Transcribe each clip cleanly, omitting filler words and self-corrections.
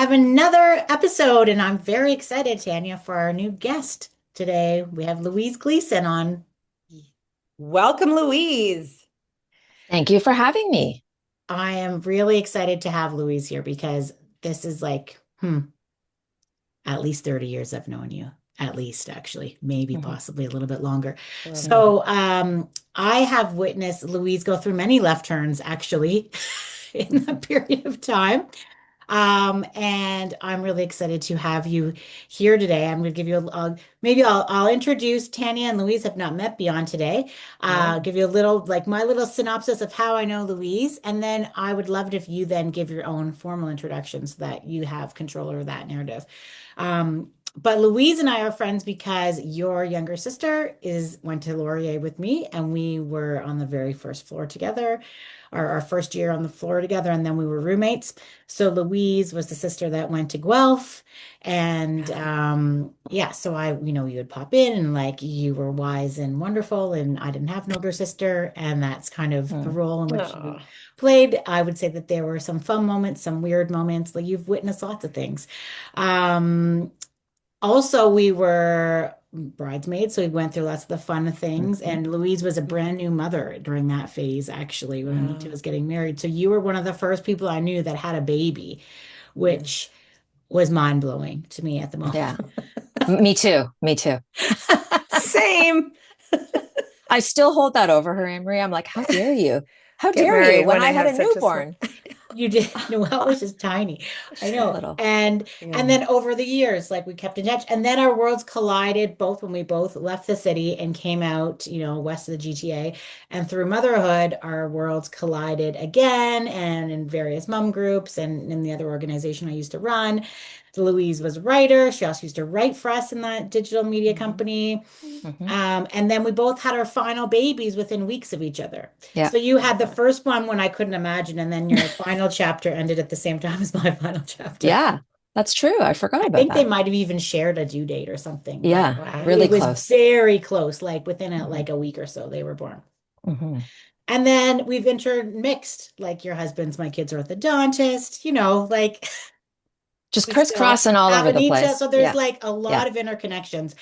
have another episode, and I'm very excited, Tanya, for our new guest today. We have Louise Gleeson on. Welcome, Louise. Thank you for having me. I am really excited to have Louise here because this is like, at least 30 years I've known you. At least, actually, maybe Mhm. possibly a little bit longer. Mhm. So, I have witnessed Louise go through many left turns, actually, in that period of time. And I'm really excited to have you here today. I'm going to give you maybe I'll introduce Tanya and Louise have not met beyond today. No. Give you a little like my little synopsis of how I know Louise, and then I would love it if you then give your own formal introduction so that you have control over that narrative. But Louise and I are friends because your younger sister is went to Laurier with me, and we were on the very first floor together, our first year on the floor together, and then we were roommates. So Louise was the sister that went to Guelph, and yeah, so you would pop in and like you were wise and wonderful, and I didn't have an older sister, and that's kind of the Mm. role in which you Aw. played. I would say that there were some fun moments, some weird moments, like you've witnessed lots of things. Um, Also, we were bridesmaids, so we went through lots of the fun things. Mhm. And Louise was a brand new mother during that phase, actually, when Anita Wow. was getting married. So you were one of the first people I knew that had a baby, Mhm. which was mind-blowing to me at the moment. Yeah, me too. Me too. Same. I still hold that over her, Anne Marie. I'm like, how dare you? How Get dare you? married When when I I had have a such a small. newborn. You did. Noelle was just tiny. I So know. little. And Yeah. then over the years, like we kept in touch. And then our worlds collided both when we both left the city and came out, west of the GTA. And through motherhood, our worlds collided again and in various mom groups and in the other organization I used to run. Louise was a writer. She also used to write for us in that digital media Mhm. company. Hmm. And then we both had our final babies within weeks of each other. Yeah. So you had the Okay. first one when I couldn't imagine, and then your final chapter ended at the same time as my final chapter. Yeah, that's true. I forgot I about think they that. might have even shared a due date or something, but Yeah, it really Wow. was close. very close, like within Hmm. like a week or so they were born. Hmm. And then we've intermixed, like your husband's my kid's orthodontist, like Just we still crisscrossing all have over in the each other. place. So there's Yeah. like a Yeah. lot of interconnections.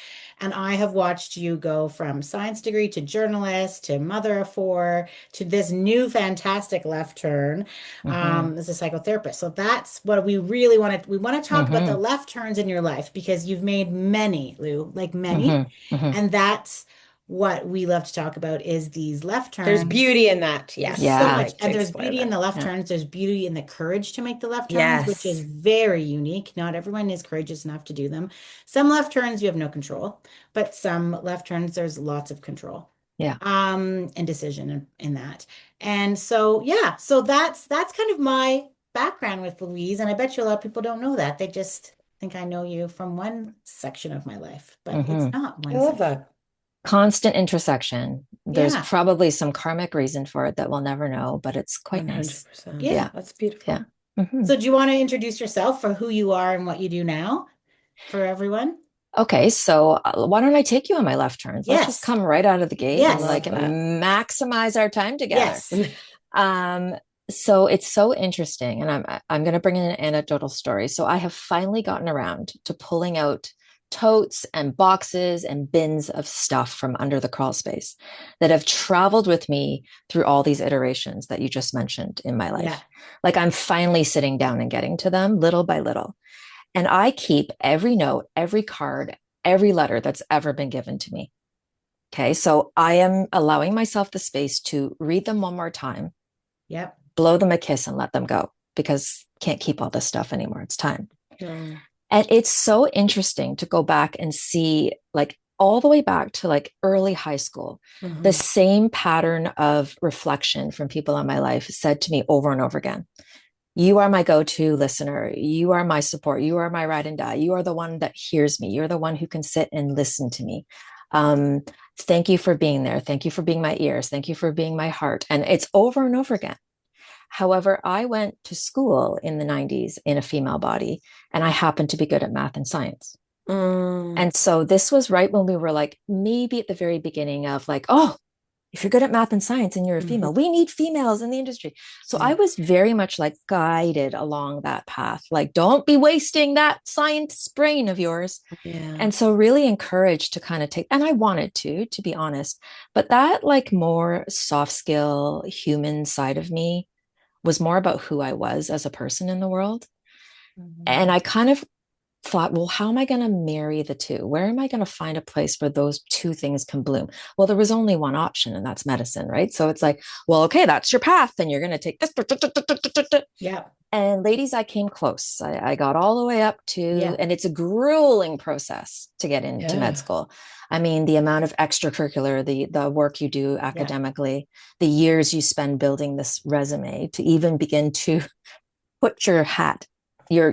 And I have watched you go from science degree to journalist to mother of four to this new fantastic left turn Hmm. as a psychotherapist. So that's what we really want to we want to talk about the Hmm. left turns in your life because you've made many, Lou, like many. Hmm. Hmm. And that's what we love to talk about is these left There's turns. beauty in that. There's Yes, so I'd Yeah. much, like to and there's explore beauty in that. the left Yeah. turns. There's beauty in the courage to make the left turns, which is Yes. very unique. Not everyone is courageous enough to do them. Some left turns you have no control, but some left turns there's lots of control, Yeah. and decision in that. And so yeah, so that's kind of my background with Louise, and I bet you a lot of people don't know that. They just think I know you from one section of my life, but it's Hmm. not I one love section. that. Constant intersection. There's Yeah, probably some karmic reason for it that we'll never know, but it's quite nice. 100%. yeah. Yeah. That's Yeah. beautiful. Hmm. So do you want to introduce yourself for who you are and what you do now for everyone? Okay, so why don't I take you on my left turns? Let's just Yes. come right out of the gate and Yes. like Love that. maximize our time together. Yes. Um, so it's so interesting, and I'm going to bring in an anecdotal story. So I have finally gotten around to pulling out totes and boxes and bins of stuff from under the crawl space that have traveled with me through all these iterations that you just mentioned in my Yeah. life. Like I'm finally sitting down and getting to them little by little. And I keep every note, every card, every letter that's ever been given to me. Okay. So I am allowing myself the space to read them one more time, Yep. blow them a kiss, and let them go because can't keep all this stuff anymore. It's time. No. And it's so interesting to go back and see, like, all the way back to like early high school, the Mhm. same pattern of reflection from people in my life said to me over and over again. You are my go-to listener. You are my support. You are my ride and die. You are the one that hears me. You're the one who can sit and listen to me. Um, Thank you for being there. Thank you for being my ears. Thank you for being my heart. And it's over and over again. However, I went to school in the 90s in a female body, and I happened to be good at math and science. Mm. And so this was right when we were like maybe at the very beginning of like, oh, if you're good at math and science and you're a female, we need females in the industry. So I was very much like guided along that path. Like, don't be wasting that science brain of yours. Yeah. And so really encouraged to kind of take, and I wanted to be honest, but that like more soft skill human side of me was more about who I was as a person in the world. And I kind of thought, well, how am I going to marry the two? Where am I going to find a place where those two things can bloom? Well, there was only one option, and that's medicine, right? So it's like, well, okay, that's your path. And you're going to take this. Yeah. And ladies, I came close. I got all the way up to, and it's a grueling process to get into med school. I mean, the amount of extracurricular, the work you do academically, the years you spend building this resume to even begin to put your hat, your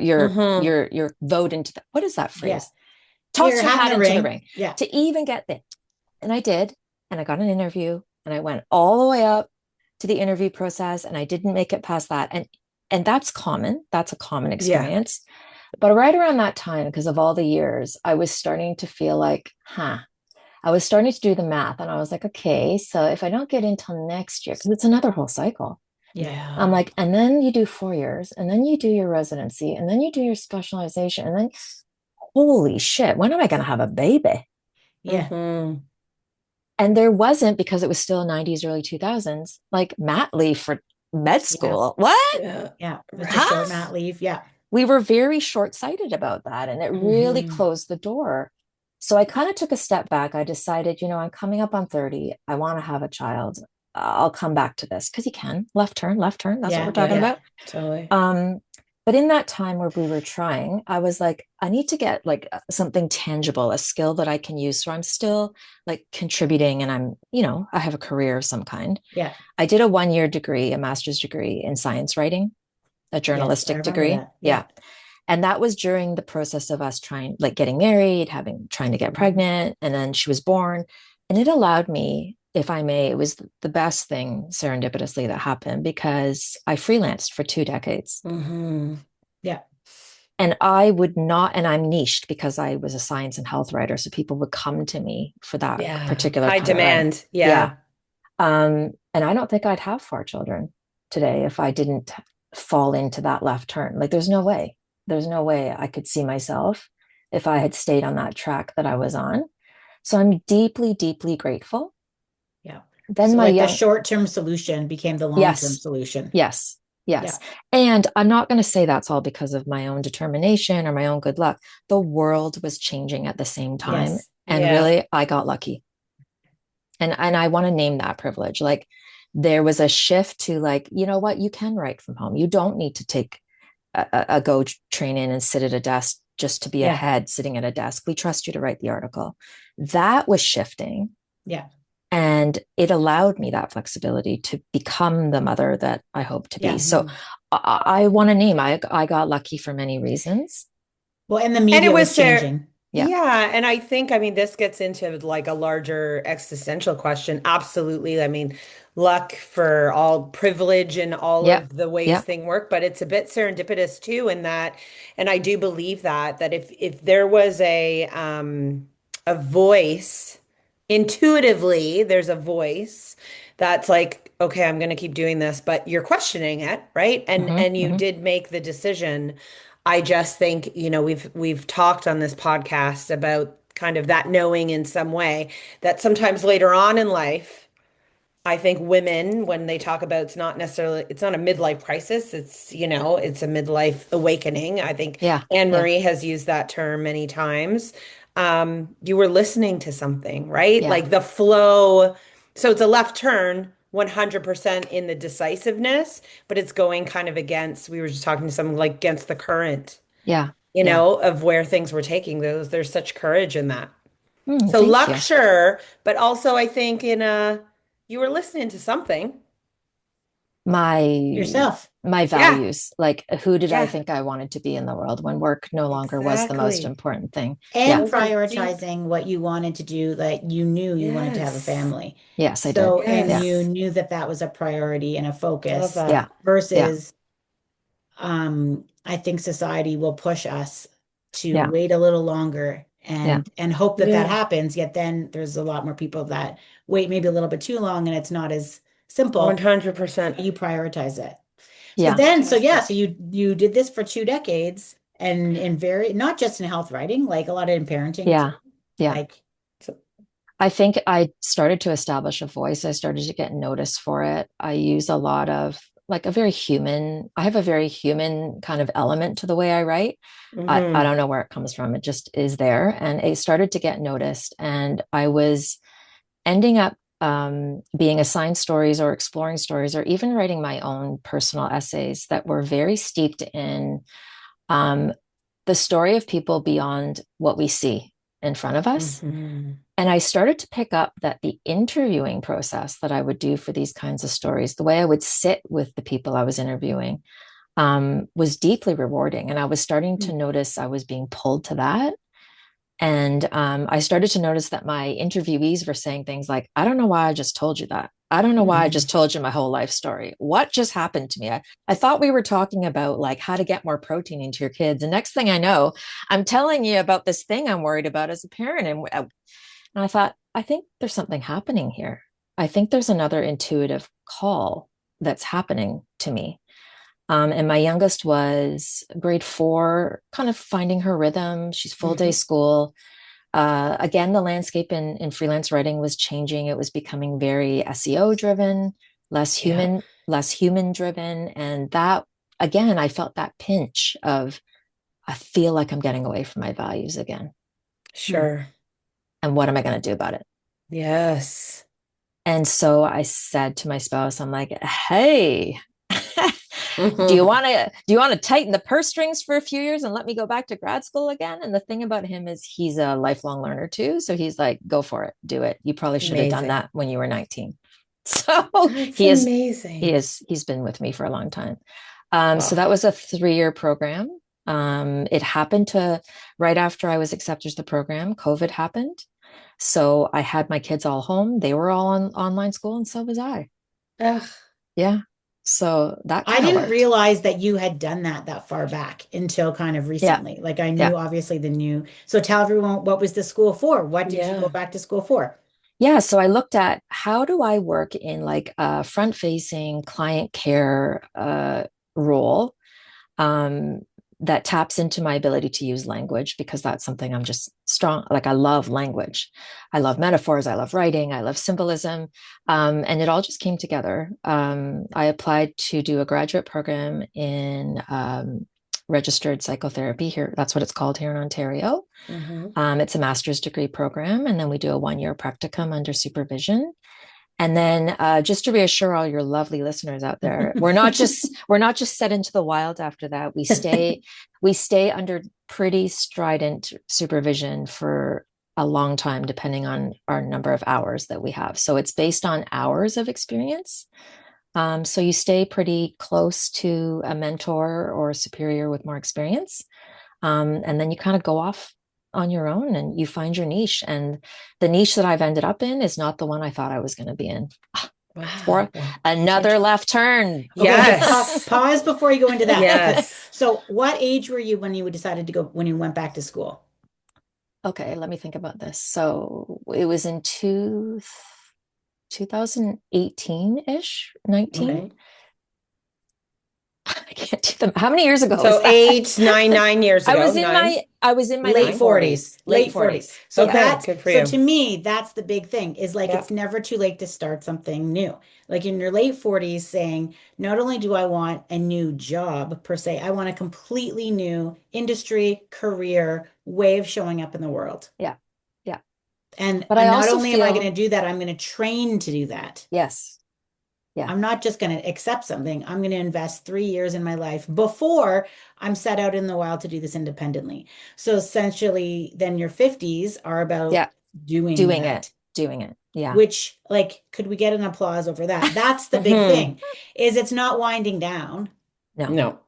vote into the, what is that phrase? Toss your hat into the ring to even get there. And I did, and I got an interview, and I went all the way up to the interview process, and I didn't make it past that. And that's common. That's a common experience. But right around that time, because of all the years, I was starting to feel like, I was starting to do the math, and I was like, okay, so if I don't get in till next year, because it's another whole cycle. Yeah. I'm like, and then you do 4 years, and then you do your residency, and then you do your specialization, and then holy shit, when am I going to have a baby? Yeah. And there wasn't, because it was still 90s, early 2000s, like mat leave for med school. What? Yeah. It's a short mat leave. Yeah. We were very short-sighted about that, and it really closed the door. So I kind of took a step back. I decided, I'm coming up on 30. I want to have a child. I'll come back to this, because you can left turn. That's what we're talking about. Totally. But in that time where we were trying, I was like, I need to get like something tangible, a skill that I can use. So I'm still like contributing, and I'm, I have a career of some kind. Yeah. I did a 1-year degree, a master's degree in science writing, a journalistic degree. Yeah. And that was during the process of us getting married, trying to get pregnant. And then she was born, and it allowed me, if I may, it was the best thing serendipitously that happened, because I freelanced for 2 decades. Yeah. And I would not, and I'm niched because I was a science and health writer. So people would come to me for that particular high demand. And I don't think I'd have 4 children today if I didn't fall into that left turn. Like, there's no way I could see myself if I had stayed on that track that I was on. So I'm deeply, deeply grateful. Yeah. Then so the short-term solution became the long-term solution. Yes. And I'm not going to say that's all because of my own determination or my own good luck. The world was changing at the same time. And really, I got lucky. And I want to name that privilege. Like, there was a shift to like, you know what, you can write from home. You don't need to take a go training and sit at a desk just to be a head sitting at a desk. We trust you to write the article. That was shifting. Yeah. And it allowed me that flexibility to become the mother that I hope to be. So I want to name, I got lucky for many reasons. Well, and the media was changing. Yeah. And I think, this gets into like a larger existential question. Absolutely. Luck for all, privilege and all of the ways things work, but it's a bit serendipitous too in that, and I do believe that if there was a voice, intuitively, there's a voice that's like, okay, I'm going to keep doing this, but you're questioning it, right? And you did make the decision. I just think, we've talked on this podcast about kind of that knowing in some way that sometimes later on in life, I think women, when they talk about, it's not a midlife crisis. It's, it's a midlife awakening. I think Anne-Marie has used that term many times. You were listening to something, right? Like the flow. So it's a left turn, 100% in the decisiveness, but it's going kind of against, we were just talking to someone, like against the current, of where things were taking. There's such courage in that. So luck, sure, but also I think you were listening to something. Yourself. My values, like who did I think I wanted to be in the world when work no longer was the most important thing. And prioritizing what you wanted to do, that you knew you wanted to have a family. Yes, I did. And you knew that was a priority and a focus. Versus, I think society will push us to wait a little longer Yeah. and hope that Yeah. happens. Yet then there's a lot more people that wait maybe a little bit too long and it's not as simple. 100%. You prioritize it. So Yeah. then, so yeah, Fantastic. so you did this for 2 decades and in very not just in health writing, like a lot of in parenting too. Yeah. Yeah. Like, So, I think I started to establish a voice. I started to get noticed for it. I use a lot of like I have a very human kind of element to the way I write. I mhm. don't know where it comes from. It just is there. And it started to get noticed. And I was ending up being assigned stories or exploring stories or even writing my own personal essays that were very steeped in um, the story of people beyond what we see in front of us. Mhm. And I started to pick up that the interviewing process that I would do for these kinds of stories, the way I would sit with the people I was interviewing, was deeply rewarding. And I was starting to notice I was being pulled to that. And I started to notice that my interviewees were saying things like, I don't know why I just told you that. I don't know why I just Mhm. told you my whole life story. What just happened to me? I thought we were talking about like how to get more protein into your kids. And next thing I know, I'm telling you about this thing I'm worried about as a parent. And I thought, I think there's something happening here. I think there's another intuitive call that's happening to me. And my youngest was grade 4, kind of finding her rhythm. She's full day Mhm. school. Again, the landscape in freelance writing was changing. It was becoming very SEO driven, Yeah. less human driven. And that, again, I felt that pinch of, I feel like I'm getting away from my values again. hmm. Sure. And what am I going to do about it? Yes. And so I said to my spouse, I'm like, hey, Mhm. do you want to tighten the purse strings for a few years and let me go back to grad school again? And the thing about him is he's a lifelong learner too. So he's like, go for it, do it. You probably should have done Amazing. that when you were 19. So That's he amazing. is he's been with me for a long time. So Wow. that was a 3-year program. It happened to right after I was accepted to the program, COVID happened. So I had my kids all home. They were all on online school, and so was I. Ugh. Yeah. So that I kind of didn't worked. realize that you had done that far back until kind of Yeah. recently. Like I Yeah. knew obviously the new. So tell everyone what was the school for? What did you go Yeah. back to school for? Yeah. So I looked at how do I work in like a front facing client care role um, that taps into my ability to use language because that's something I'm just strong. Like I love language. I love metaphors. I love writing. I love symbolism. And it all just came together. I applied to do a graduate program in registered psychotherapy here. That's what it's called here in Ontario. Mhm. It's a master's degree program. And then we do a 1-year practicum under supervision. And then just to reassure all your lovely listeners out there, we're not just set into the wild after that. We stay under pretty strident supervision for a long time, depending on our number of hours that we have. So it's based on hours of experience. So you stay pretty close to a mentor or a superior with more experience. And then you kind of go off on your own and you find your niche. And the niche that I've ended up in is not the one I thought I was going to be in. Wow. For Wow. another left turn. Okay, so Yes. pause before you go into that because Yes. so what age were you when you decided to go when you went back to school? Okay, let me think about this. So it was in 2018-ish, 19. Okay. I can't do them. How many years ago was So that? 8, 9 years ago. 9. I was in my Late late 40s, 40s, late late 40s. 40s. So Yeah. Okay. that's Good for so you. to me, that's the big thing is like Yeah. it's never too late to start something new. Like in your late 40s, saying, not only do I want a new job per se, I want a completely new industry, career, way of showing up in the world. Yeah. Yeah. And But I and not also only am I going feel, to do that, I'm going to train to do that. yes. Yeah. I'm not just going to accept something. I'm going to invest 3 years in my life before I'm set out in the wild to do this independently. So essentially, then your 50s are about Yeah. doing Doing it. that, Doing it. Yeah. which, like, could we get an applause over that? That's the big Mhm. thing, is it's not winding down. No. No.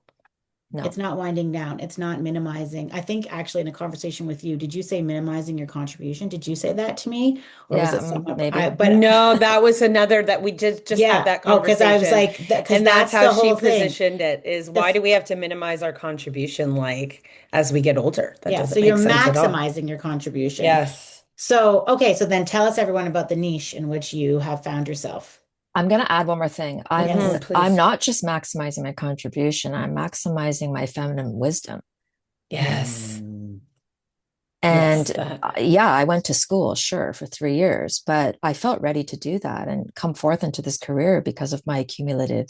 No. It's not winding down. It's not minimizing. I think actually in a conversation with you, did you say minimizing your contribution? Did you say that to me? Or was Yeah, it someone? maybe. But No, that was another that we just had yeah. that Oh, because I was conversation. like, because And that's that's how the she whole thing. positioned it is The why do we have to minimize our contribution like as we get older? That Yeah, so doesn't you're make sense at all. maximizing your contribution. Yes. So, okay, so then tell us everyone about the niche in which you have found yourself. I'm going to add one more thing. Hmm, Yes. I'm please. not just maximizing my contribution, I'm maximizing my feminine wisdom. Yes. Mm, And yes. That. yeah, I went to school, sure, for 3 years, but I felt ready to do that and come forth into this career because of my cumulative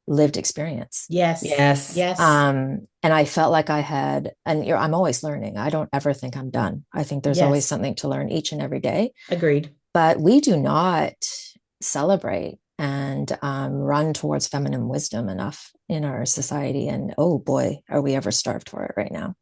lived experience. Yes. Yes. Yes. And I felt like I had, and I'm always learning. I don't ever think I'm done. I think there's always Yes. something to learn each and every day. Agreed. But we do not celebrate and run towards feminine wisdom enough in our society. And oh boy, are we ever starved for it right now.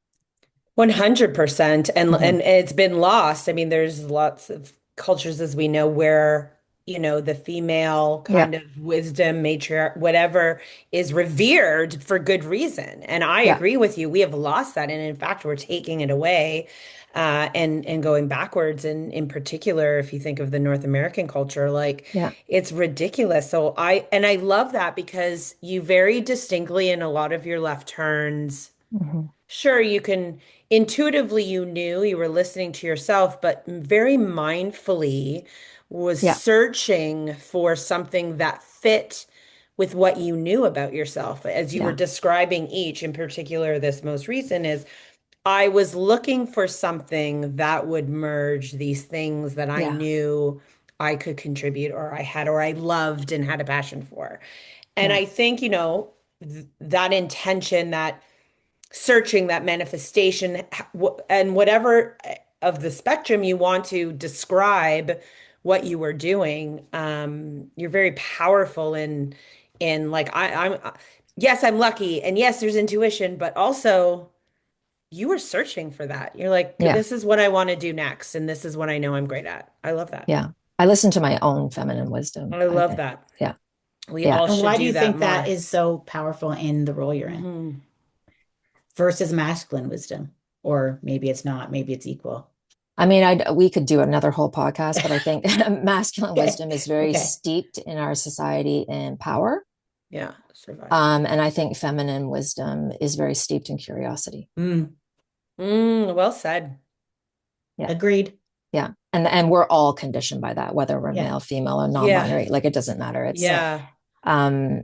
100%. And Mhm. it's been lost. I mean, there's lots of cultures, as we know, where, the female Yeah, kind of wisdom, matriarch, whatever, is revered for good reason. And I yeah, agree with you. We have lost that. And in fact, we're taking it away, and going backwards. And in particular, if you think of the North American culture, like yeah. it's ridiculous. So I love that because you very distinctly in a lot of your left turns. Mhm. Sure, you can intuitively, you knew you were listening to yourself, but very mindfully was Yeah, searching for something that fit with what you knew about yourself. As you were yeah, describing each, in particular, this most recent is I was looking for something that would merge these things that I yeah, knew I could contribute or I had or I loved and had a passion for. And yeah, I think, that intention, that searching, that manifestation, and whatever of the spectrum you want to describe what you were doing, you're very powerful in like I'm yes, I'm lucky, and yes, there's intuition, but also you were searching for that. You're like, yeah, this is what I want to do next, and this is what I know I'm great at. I love that. yeah. I listen to my own feminine wisdom, I I love think. that. Yeah, We yeah. all And should why do do you that think that more. is so powerful in the role you're in Hmm. versus masculine wisdom? Or maybe it's not, maybe it's equal. I mean, we could do another whole podcast, but I think masculine Okay. wisdom is very Okay. steeped in our society in power. Yeah, survival. And I think feminine wisdom is very steeped in curiosity. Mm, Well said. Yeah. agreed. Yeah. And we're all conditioned by that, whether we're Yeah. male, female, or Yeah, non-binary. Like it doesn't matter. Yeah. Um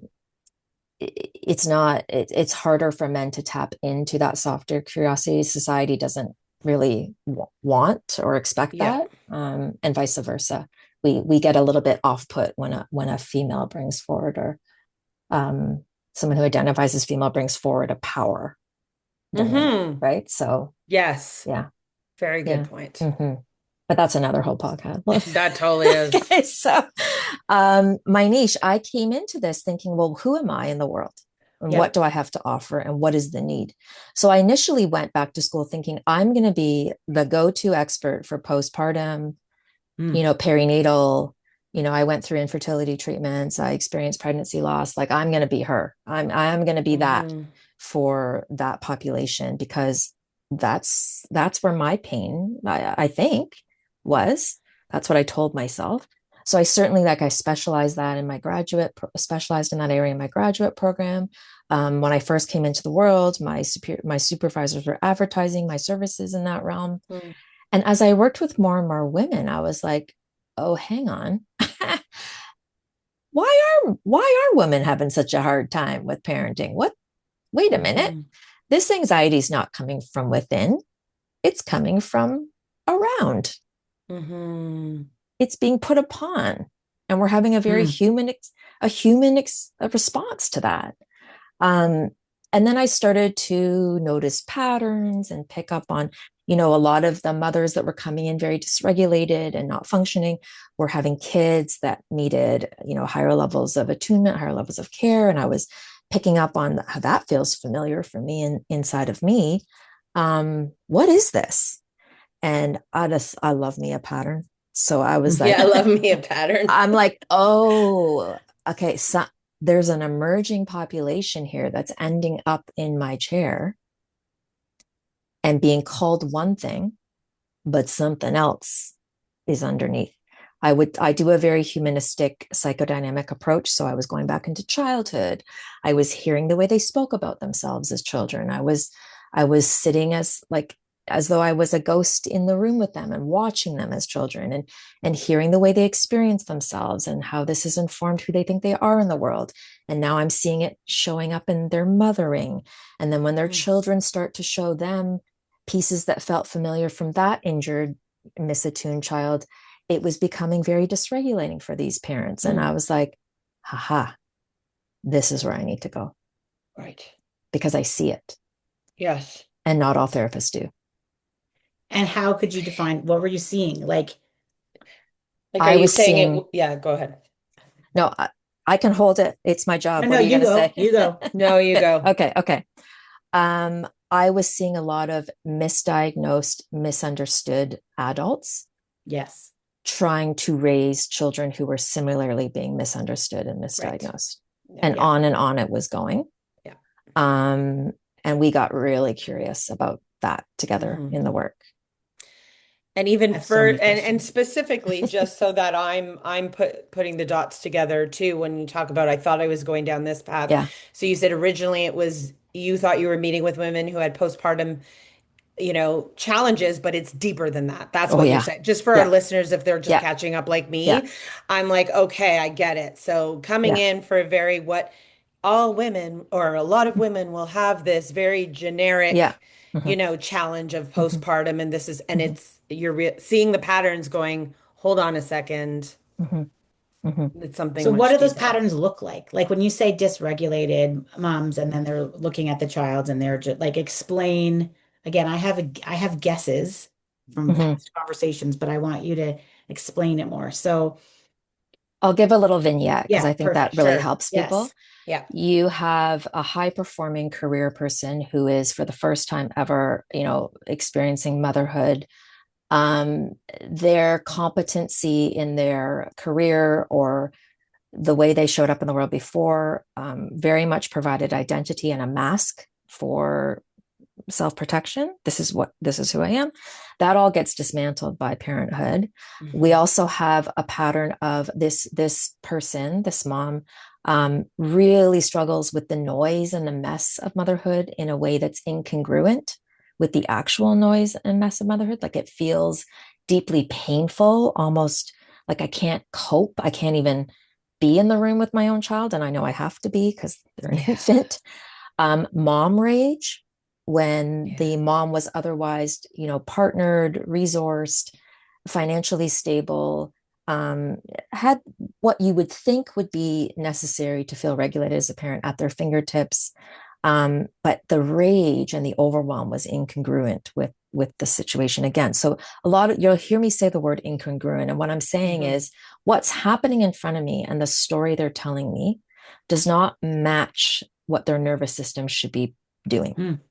it's not it's harder for men to tap into that softer curiosity. Society doesn't really want or expect yeah. that. And vice versa. We get a little bit off put when a female brings forward or someone who identifies as female brings forward a power dynamic, Hmm. right? So Yes. yeah, Very good yeah. point. Hmm. But that's another whole podcast. That totally is. So my niche, I came into this thinking, well, who am I in the world? And what Yep. do I have to offer? And what is the need? So I initially went back to school thinking I'm going to be the go-to expert for postpartum, Mm, perinatal. I went through infertility treatments. I experienced pregnancy loss. Like I'm going to be her. I'm going to be that Hmm. for that population because that's where my pain, I think, was. That's what I told myself. So I certainly like I specialized in that area in my graduate program. When I first came into the world, my supervisors were advertising my services in that realm. And as I worked with more and more women, I was like, oh, hang on. why are women having such a hard time with parenting? Wait a minute. Hmm. This anxiety is not coming from within. It's coming from around. Hmm. It's being put upon. And we're having a very mm, human a response to that. Um, and then I started to notice patterns and pick up on, a lot of the mothers that were coming in very dysregulated and not functioning were having kids that needed, higher levels of attunement, higher levels of care. And I was picking up on how that feels familiar for me and inside of me. What is this? And I love me a pattern. So I was mm. like, Yeah, I love me a pattern. I'm like, oh, okay. So there's an emerging population here that's ending up in my chair and being called one thing, but something else is underneath. I do a very humanistic psychodynamic approach. So I was going back into childhood. I was hearing the way they spoke about themselves as children. I was sitting as though I was a ghost in the room with them and watching them as children and hearing the way they experience themselves and how this has informed who they think they are in the world. And now I'm seeing it showing up in their mothering. And then when their children start to show them pieces that felt familiar from that injured, misattuned child, it was becoming very dysregulating for these parents. And I was like, haha, this is where I need to go. Right. Because I see it. Yes. And not all therapists do. And how could you define, what were you seeing? Like are you saying it? Yeah, go ahead. No, I can hold it. It's my job. No, what are you going to say? You go. No, you go. Okay. I was seeing a lot of misdiagnosed, misunderstood adults. Yes. Trying to raise children who were similarly being misunderstood and misdiagnosed. Right. And on it was going. Yeah. And we got really curious about that together in the work. And even and specifically, just so that I'm putting the dots together too, when you talk about, I thought I was going down this path. Yeah. So you said originally you thought you were meeting with women who had postpartum, challenges, but it's deeper than that. That's what you're saying. Just for our listeners, if they're just catching up like me, I'm like, okay, I get it. So coming in for a very, what all women or a lot of women will have this very generic, challenge of postpartum. And this is, and it's, you're seeing the patterns going, hold on a second. It's something. So what do those patterns look like? Like when you say dysregulated moms, and then they're looking at the child and they're just like, explain again. I have guesses from past conversations, but I want you to explain it more. So I'll give a little vignette because I think that really helps people. Yeah. You have a high performing career person who is for the first time ever, experiencing motherhood. Their competency in their career or the way they showed up in the world before very much provided identity and a mask for self-protection. This is who I am. That all gets dismantled by parenthood. We also have a pattern of this person, this mom, really struggles with the noise and the mess of motherhood in a way that's incongruent with the actual noise and mess of motherhood. Like it feels deeply painful, almost like I can't cope. I can't even be in the room with my own child. And I know I have to be because they're an infant. Mom rage, when the mom was otherwise, partnered, resourced, financially stable, had what you would think would be necessary to feel regulated as a parent at their fingertips. But the rage and the overwhelm was incongruent with the situation again. So you'll hear me say the word incongruent. And what I'm saying is what's happening in front of me and the story they're telling me does not match what their nervous system should be doing.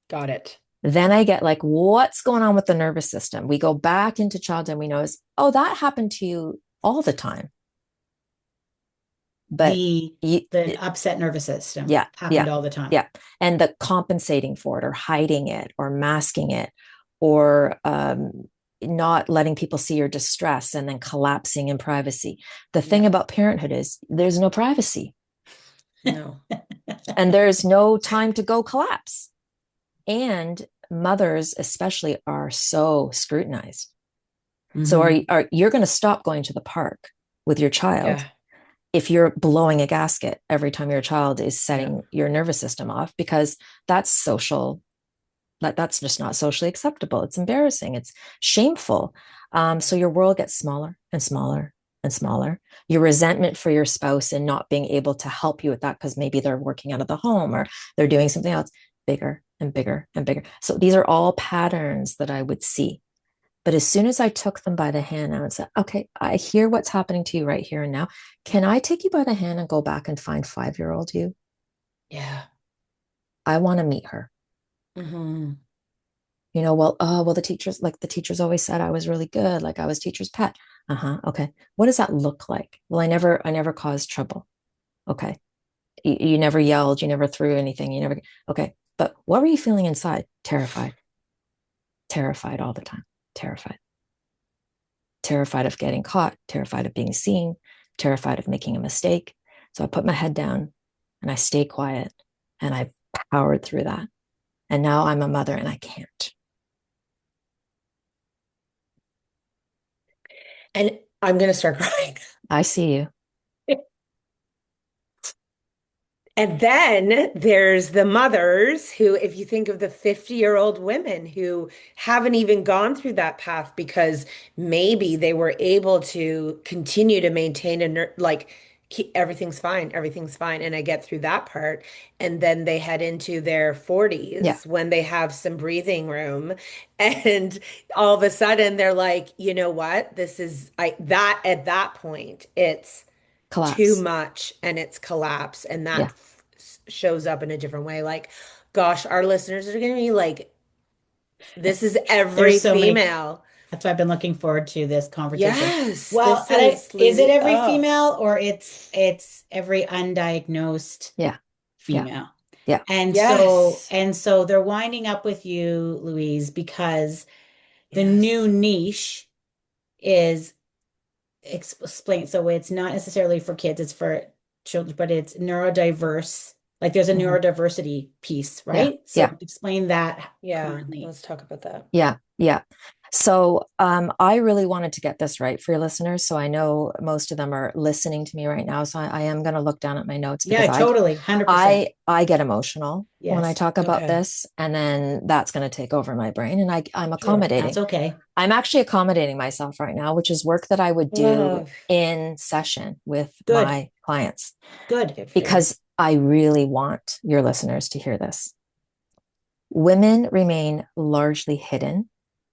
Got it. Then I get like, what's going on with the nervous system? We go back into childhood and we notice, oh, that happened to you all the time. But the upset nervous system happened all the time. Yeah. And the compensating for it or hiding it or masking it or not letting people see your distress and then collapsing in privacy. The thing about parenthood is there's no privacy. No. And there's no time to go collapse. And mothers especially are so scrutinized. So you're going to stop going to the park with your child if you're blowing a gasket every time your child is setting your nervous system off, because that's social. That's just not socially acceptable. It's embarrassing. It's shameful. So your world gets smaller and smaller and smaller. Your resentment for your spouse and not being able to help you with that because maybe they're working out of the home or they're doing something else, bigger and bigger and bigger. So these are all patterns that I would see. But as soon as I took them by the hand, I would say, okay, I hear what's happening to you right here and now. Can I take you by the hand and go back and find 5-year-old you? Yeah. I want to meet her. The teachers always said I was really good. Like I was teacher's pet. Okay. What does that look like? Well, I never caused trouble. Okay. You never yelled, you never threw anything, you never, okay. But what were you feeling inside? Terrified. Terrified all the time. Terrified. Terrified of getting caught, terrified of being seen, terrified of making a mistake. So I put my head down and I stayed quiet and I powered through that. And now I'm a mother and I can't. And I'm going to start crying. I see you. And then there's the mothers who, if you think of the 50-year-old women who haven't even gone through that path because maybe they were able to continue to maintain like everything's fine, everything's fine. And I get through that part. And then they head into their 40s Yeah. when they have some breathing room. And all of a sudden they're like, you know what? This is that at that point, it's too Collapse. much and it's collapse. And Yeah. that shows up in a different way. Like, gosh, our listeners are going to be like, this is every There's so many. female. That's why I've been looking forward to this conversation. Yes, Well, this and is is it every oh, female or it's every undiagnosed Yeah. Yeah. female? Yeah. yes, And so they're winding up with you, Louise, because the new yes, niche is explained. So it's not necessarily for kids, it's for children, but it's neurodiverse. Like there's a Mhm. neurodiversity piece, Yeah. right? So Yeah. explain that yeah. currently. Let's talk about that. Yeah. Yeah. So I really wanted to get this right for your listeners. So I know most of them are listening to me right now. So I am going to look down at my notes because Yeah, totally. 100%. I get emotional when I Yes. talk about Okay. this, and then that's going to take over my brain. And I'm Sure. accommodating. That's okay. I'm actually accommodating myself right now, which is work that I would do Love. in session with Good. my clients Good Good. for you. because I really want your listeners to hear this. Women remain largely hidden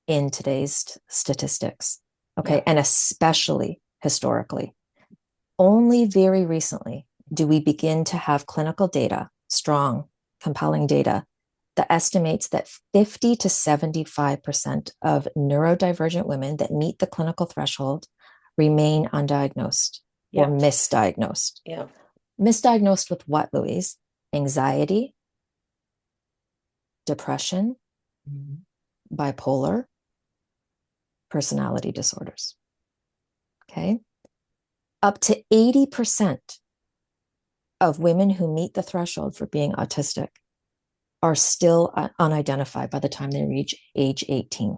in today's statistics, okay, Yeah. and especially historically. Only very recently do we begin to have clinical data, strong, compelling data, that estimates that 50 to 75% of neurodivergent women that meet the clinical threshold remain undiagnosed or Yeah. misdiagnosed. Yeah. Misdiagnosed with what, Louise? Anxiety, depression, bipolar, personality disorders. Okay. Up to 80% of women who meet the threshold for being autistic are still unidentified by the time they reach age 18.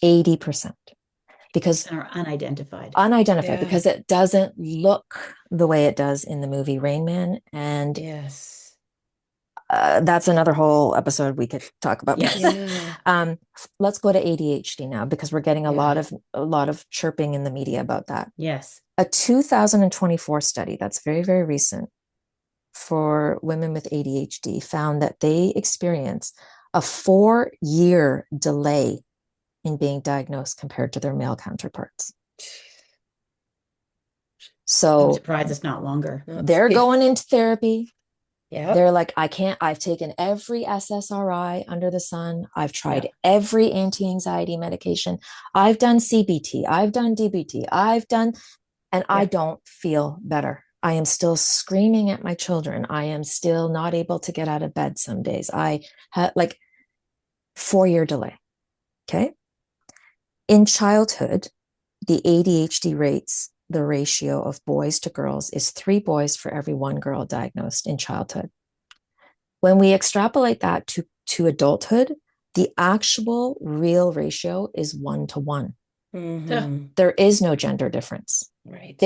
80%. Because Are unidentified. unidentified, Yeah. because it doesn't look the way it does in the movie Rain Man. And Yes. that's another whole episode we could talk about. Yes. Yeah. Let's go to ADHD now, because we're getting a Yeah. lot of chirping in the media about that. Yes. A 2024 study that's very, very recent for women with ADHD found that they experience a 4-year delay in being diagnosed compared to their male counterparts. I'm So surprised it's not longer. they're going into therapy. Yeah. They're like, I've taken every SSRI under the sun. I've tried Yeah. every anti-anxiety medication. I've done CBT. I've done DBT. And I don't feel better. I am still screaming at my children. I am still not able to get out of bed some days. I had like 4-year delay. Okay. In childhood, the ADHD rates, the ratio of boys to girls is 3 boys for every 1 girl diagnosed in childhood. When we extrapolate that to adulthood, the actual real ratio is 1 to 1. Mm-hmm. There is no gender difference. Right.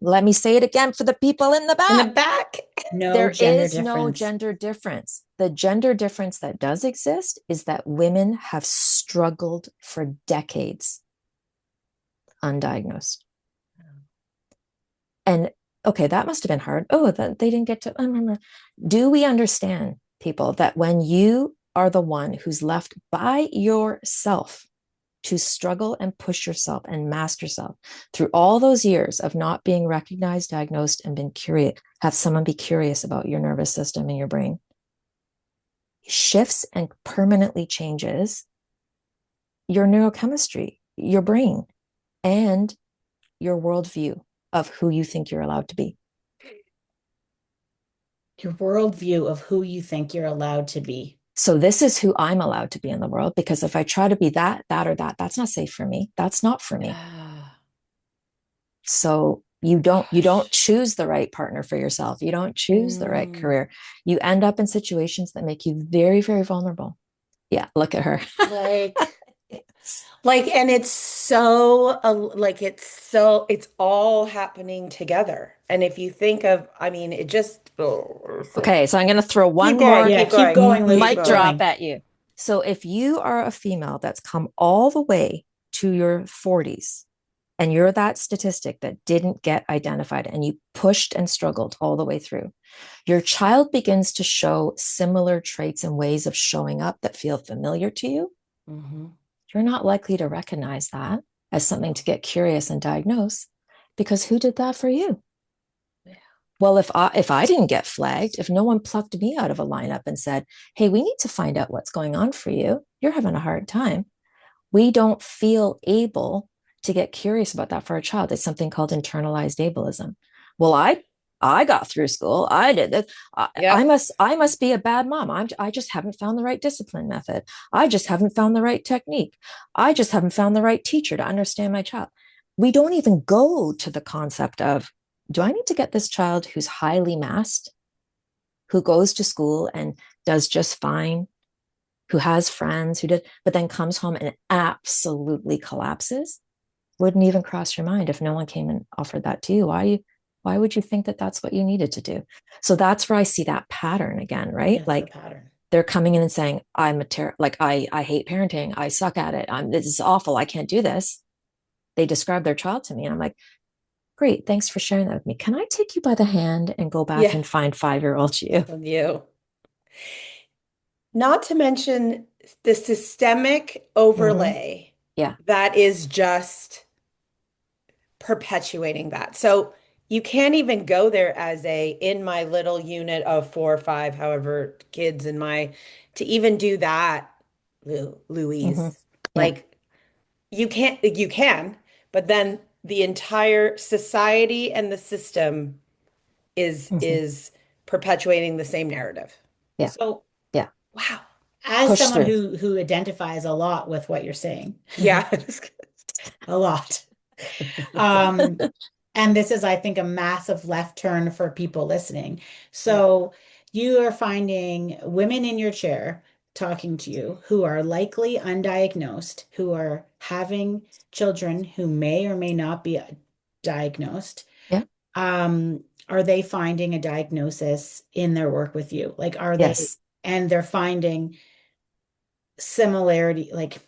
Let me say it again for the people in the back. In the back. No There gender is no difference. gender difference. The gender difference that does exist is that women have struggled for decades undiagnosed. And okay, that must have been hard. Oh, that they didn't get to. Do we understand, people, that when you are the one who's left by yourself to struggle and push yourself and master yourself through all those years of not being recognized, diagnosed, and been curious, have someone be curious about your nervous system and your brain, shifts and permanently changes your neurochemistry, your brain, and your worldview of who you think you're allowed to be. Your worldview of who you think you're allowed to be. So this is who I'm allowed to be in the world, because if I try to be that, or that, that's not safe for me. That's not for me. Ah, So you don't gosh. choose the right partner for yourself. You don't choose the right Mm. career. You end up in situations that make you very, very vulnerable. Yeah, look at her. Like, and it's so, it's all happening together. And if you think of, I mean, it just, oh, Okay, so I'm going to throw keep one going, more Yeah, keep keep going, going, Lou. keep mic Keep going. drop going. at you. So if you are a female that's come all the way to your 40s, and you're that statistic that didn't get identified and you pushed and struggled all the way through, your child begins to show similar traits and ways of showing up that feel familiar to you. Mm-hmm. You're not likely to recognize that as something to get curious and diagnose, because who did that for you? Yeah. Well, if I didn't get flagged, if no one plucked me out of a lineup and said, hey, we need to find out what's going on for you, you're having a hard time, we don't feel able to get curious about that for a child. It's something called internalized ableism. Well, I got through school. I did this. Yep. I must be a bad mom. I just haven't found the right discipline method. I just haven't found the right technique. I just haven't found the right teacher to understand my child. We don't even go to the concept of, do I need to get this child who's highly masked, who goes to school and does just fine, who has friends, who did, but then comes home and absolutely collapses? Wouldn't even cross your mind if no one came and offered that to you. Why would you think that that's what you needed to do? So that's where I see that pattern again, right? Yes, the Like pattern. they're coming in and saying, I hate parenting. I suck at it. This is awful. I can't do this. They describe their child to me. And I'm like, great. Thanks for sharing that with me. Can I take you by the hand and go back Yeah. and find 5-year-old you? Of you. Not to mention the systemic Mm-hmm. overlay Yeah. that is just perpetuating that. So you can't even go there as in my little unit of 4 or 5, however, kids in my, to even do that, Mm-hmm. Louise. Yeah. Like you can, but then the entire society and the system Mm-hmm. is perpetuating the same narrative. Yeah. So, Yeah. Wow. as Push someone through. who identifies a lot with what you're saying, Yeah. a lot. Um, and this is, I think, a massive left turn for people listening. Yeah. So you are finding women in your chair talking to you who are likely undiagnosed, who are having children who may or may not be diagnosed. Yeah. Are they finding a diagnosis in their work with you? Like, are they, Yes. and they're finding similarity, like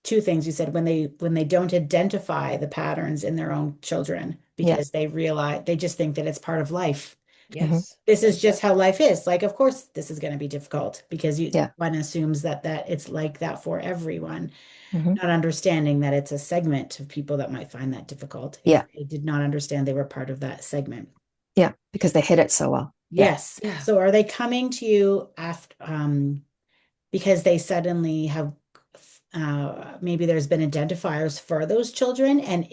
two things you said, when they don't identify the patterns in their own children Yeah. because they realize they just think that it's part of life. Mm-hmm. Yes. This is Yes. just Yes. how life is. Like, of course, this is going to be difficult because Yeah. one assumes that it's like that for everyone, Mm-hmm. not understanding that it's a segment of people that might find that difficult if Yeah. they did not understand they were part of that segment. Yeah. Because they hit it so well. Yeah. Yes. Yeah. So are they coming to you after because they suddenly have maybe there's been identifiers for those children, and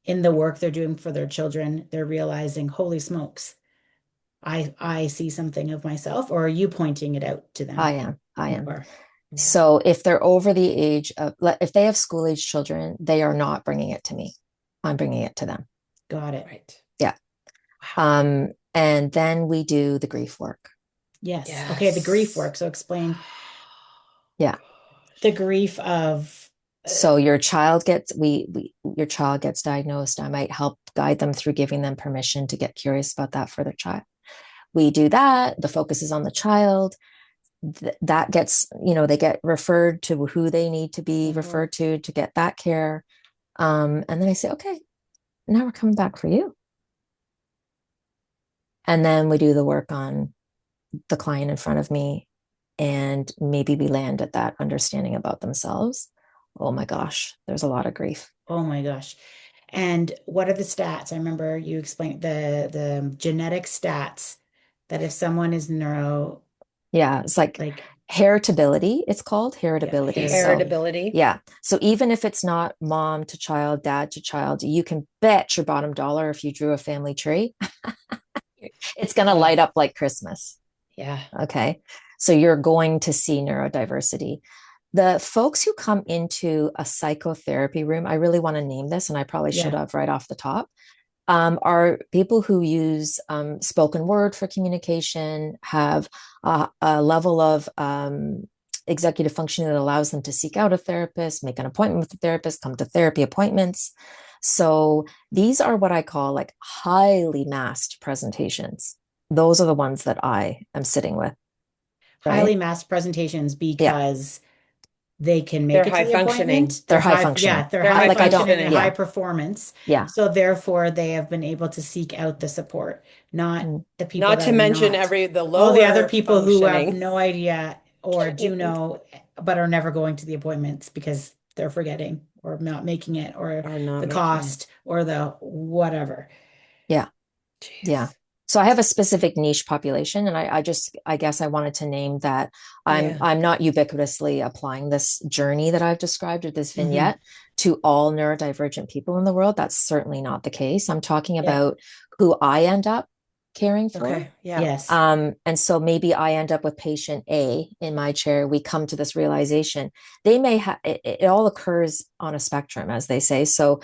in the work they're doing for their children, they're realizing, holy smokes, I see something of myself, or are you pointing it out to them? I am. I You am. are. Yeah. So if they're over the age of, if they have school age children, they are not bringing it to me. I'm bringing it to them. Got it. Right. Yeah. Wow. And then we do the grief work. Yes. Okay, the grief Yes. work. So explain Yeah. the grief of So your child gets your child gets diagnosed. I might help guide them through giving them permission to get curious about that for their child. We do that. The focus is on the child. That gets, they get referred to who they need to be referred to get that care. And then I say, okay, now we're coming back for you. And then we do the work on the client in front of me. And maybe we land at that understanding about themselves. Oh my gosh, there's a lot of grief. oh my gosh. And what are the stats? I remember you explained the genetic stats that if someone is neuro, Yeah, it's like like, heritability, it's called yeah, heritability. So, heritability. Heritability. yeah. So even if it's not mom to child, dad to child, you can bet your bottom dollar if you drew a family tree It's going to Yeah. light up like Christmas. Yeah. Okay. So you're going to see neurodiversity. The folks who come into a psychotherapy room, I really want to name this, and I probably should Yeah. have right off the top, are people who use spoken word for communication, have a level of executive functioning that allows them to seek out a therapist, make an appointment with a therapist, come to therapy appointments. So these are what I call like highly masked presentations. Those are the ones that I am sitting with, Highly right? masked presentations Yeah, because they can They're make it to high the functioning. appointment. they're high Yeah, functioning. they're They're high high Like I don't, functioning and functioning. high yeah, performance. yeah. So therefore, they have been able to seek out the support, not Mm. the people Not that to are mention not. the All the other lower people who have functioning no idea or do know, but are never going to the appointments because they're forgetting or not making it or are not the making it. cost or the whatever. Yeah. Yeah. Jeez. So I have a specific niche population, and I guess I wanted to name that Yeah. I'm not ubiquitously applying this journey that I've described or this Hmm. vignette to all neurodivergent people in the world. That's certainly not the case. I'm talking Yeah. about who I end up caring for. Okay. Yeah. Yes. And so maybe I end up with patient A in my chair. We come to this realization. They may have it all occurs on a spectrum, as they say. So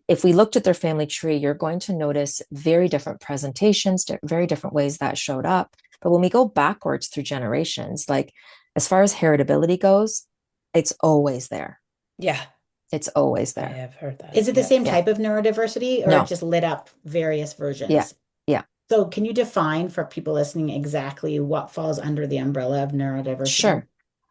if we looked at their family tree, you're going to notice very different presentations, very different ways that showed up. But when we go backwards through generations, like as far as heritability goes, it's always there. Yeah. It's always I there. have heard that. Is it the Yeah. same Yeah. type of neurodiversity or it No. just lit up various Yeah. versions? Yeah. So can you define for people listening exactly what falls under the umbrella of neurodiversity? Sure.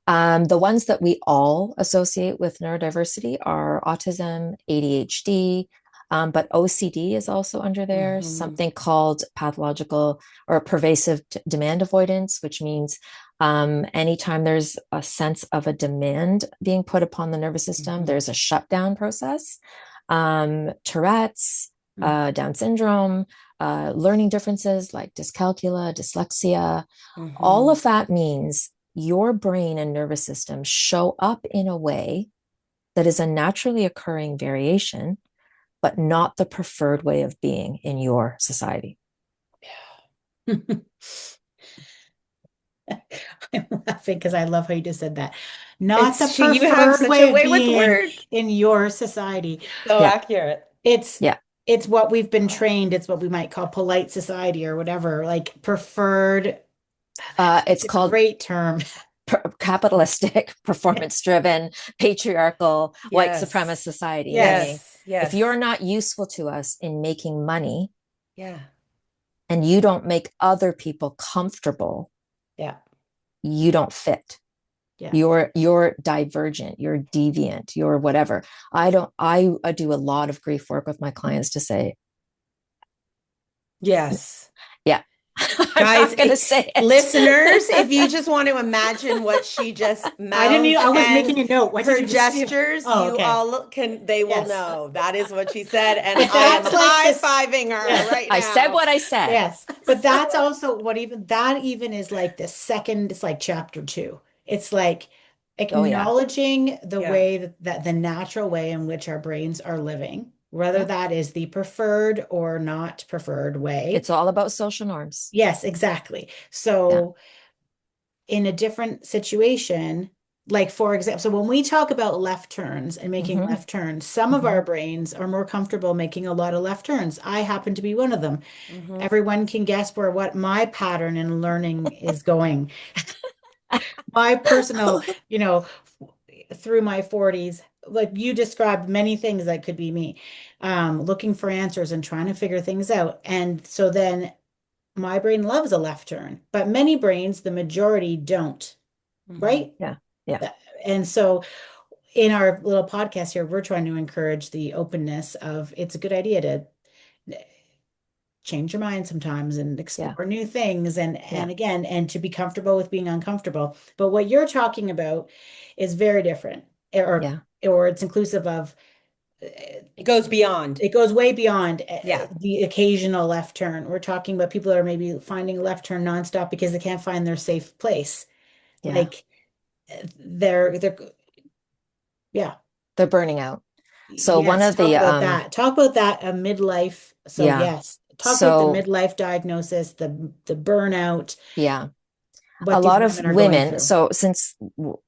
The ones that we all associate with neurodiversity are autism, ADHD, but OCD is also under there, Hmm. something called pathological or pervasive demand avoidance, which means anytime there's a sense of a demand being put upon the nervous system, there's a shutdown process. Tourette's, Down syndrome, learning differences like dyscalculia, dyslexia, all Hmm. of that means your brain and nervous system show up in a way that is a naturally occurring variation, but not the preferred way of being in your society. I'm laughing because I love how you just said that. Not the You have preferred such a way of way with being words. in your society. So Yeah, accurate. It's yeah. it's what we've been trained. It's what we might call polite society or whatever, like preferred. It's It's a called great term. capitalistic, performance driven, patriarchal, white supremacist Yes. society, meaning Yes. Yes. if Yes. you're not useful to us in making money Yeah. and you don't make other people comfortable, Yeah. you don't fit. Yeah. You're divergent, you're deviant, you're whatever. I do a lot of grief work with my clients to say, Yes. yeah, I'm Guys, not gonna say it. listeners, if you just want to imagine what she just I didn't even, mouthed I was and making a note. What did her you just do? gestures, Oh, you okay. all they will Yes. know that is what she said. And But I am that's like this. high-fiving her Yeah. right I said now. what I said. Yes. But that's also what even that even is like the second, it's like chapter two. It's like Oh yeah, acknowledging the Yeah. way that the natural way in which our brains are living, whether yeah. that is the preferred or not preferred way. It's all about social norms. Yes, exactly. Yeah. So in a different situation, like for example, so when we talk about left turns and making Hmm. left turns, some of Hmm. our brains are more comfortable making a lot of left turns. I happen to be one of them. Mhm. Everyone can guess where what my pattern in learning is going. My personal, through my 40s, like you described many things that could be me, looking for answers and trying to figure things out. And so then my brain loves a left turn, but many brains, the majority don't, Mhm. right? Yeah. Yeah. And so in our little podcast here, we're trying to encourage the openness of it's a good idea to change your mind sometimes and Yeah. explore new things Yeah. and again and to be comfortable with being uncomfortable. But what you're talking about is very different or Yeah. or it's inclusive of It goes beyond. it goes way beyond Yeah. the occasional left turn. We're talking about people that are maybe finding a left turn nonstop because they can't find their safe place. Yeah. Like they're yeah. They're burning out. So one Yes, of the talk about that. Talk about that midlife. So yeah. yes, talk about the So, midlife diagnosis, the burnout, yeah, a what these lot of women are going women. through. So, since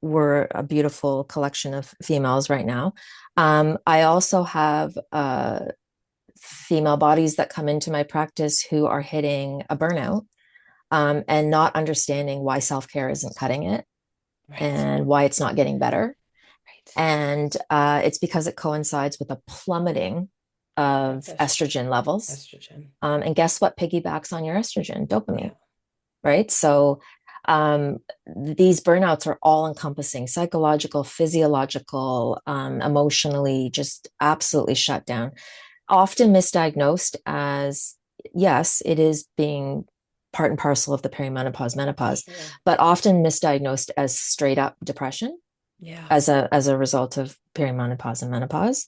we're a beautiful collection of females right now, I also have female bodies that come into my practice who are hitting a burnout, and not understanding why self-care isn't cutting it Right. and why it's not getting better. Right. And it's because it coincides with a plummeting of That's estrogen levels. estrogen. And guess what piggybacks on your estrogen? Yeah. Dopamine, right? So um, these burnouts are all encompassing psychological, physiological, emotionally, just absolutely shut down. Often misdiagnosed as, yes, it is being part and parcel of the perimenopause, menopause, Sure. but often misdiagnosed as straight up depression Yeah. as a result of perimenopause and menopause,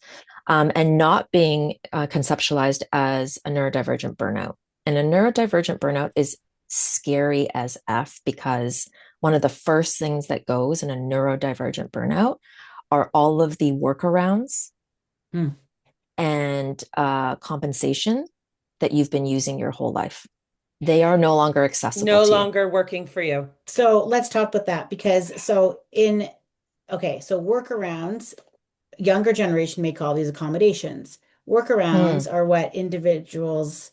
and not being conceptualized as a neurodivergent burnout. And a neurodivergent burnout is scary as F, because one of the first things that goes in a neurodivergent burnout are all of the workarounds Hmm. and compensation that you've been using your whole life. They are no longer accessible No to you. longer working for you. So let's talk about that because so in okay, so workarounds, younger generation may call these accommodations. Hmm. Workarounds are what individuals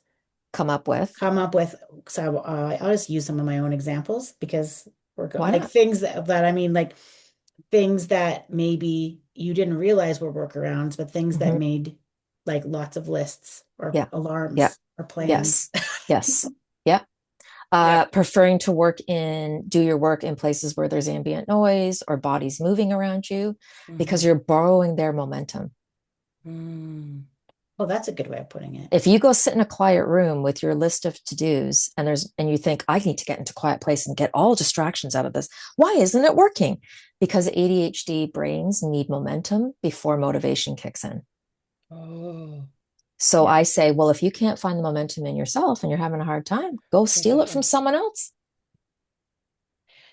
Come up with. come up with. So I'll just use some of my own examples because Why like not? things that I mean, like things that maybe you didn't realize were workarounds, but things that Mhm. made like lots of lists or Yeah. Yeah. alarms or plans. Yes. Yes. Yeah. Yep. Preferring to do your work in places where there's ambient noise or bodies moving around you, because Mhm. you're borrowing their momentum. Mm. Oh, that's a good way of putting it. If you go sit in a quiet room with your list of to-dos and you think, I need to get into a quiet place and get all distractions out of this, why isn't it working? Because ADHD brains need momentum before motivation kicks in. Oh, So Yeah. I say, well, if you can't find the momentum in yourself and you're having a hard time, go go get steal it from them. someone else.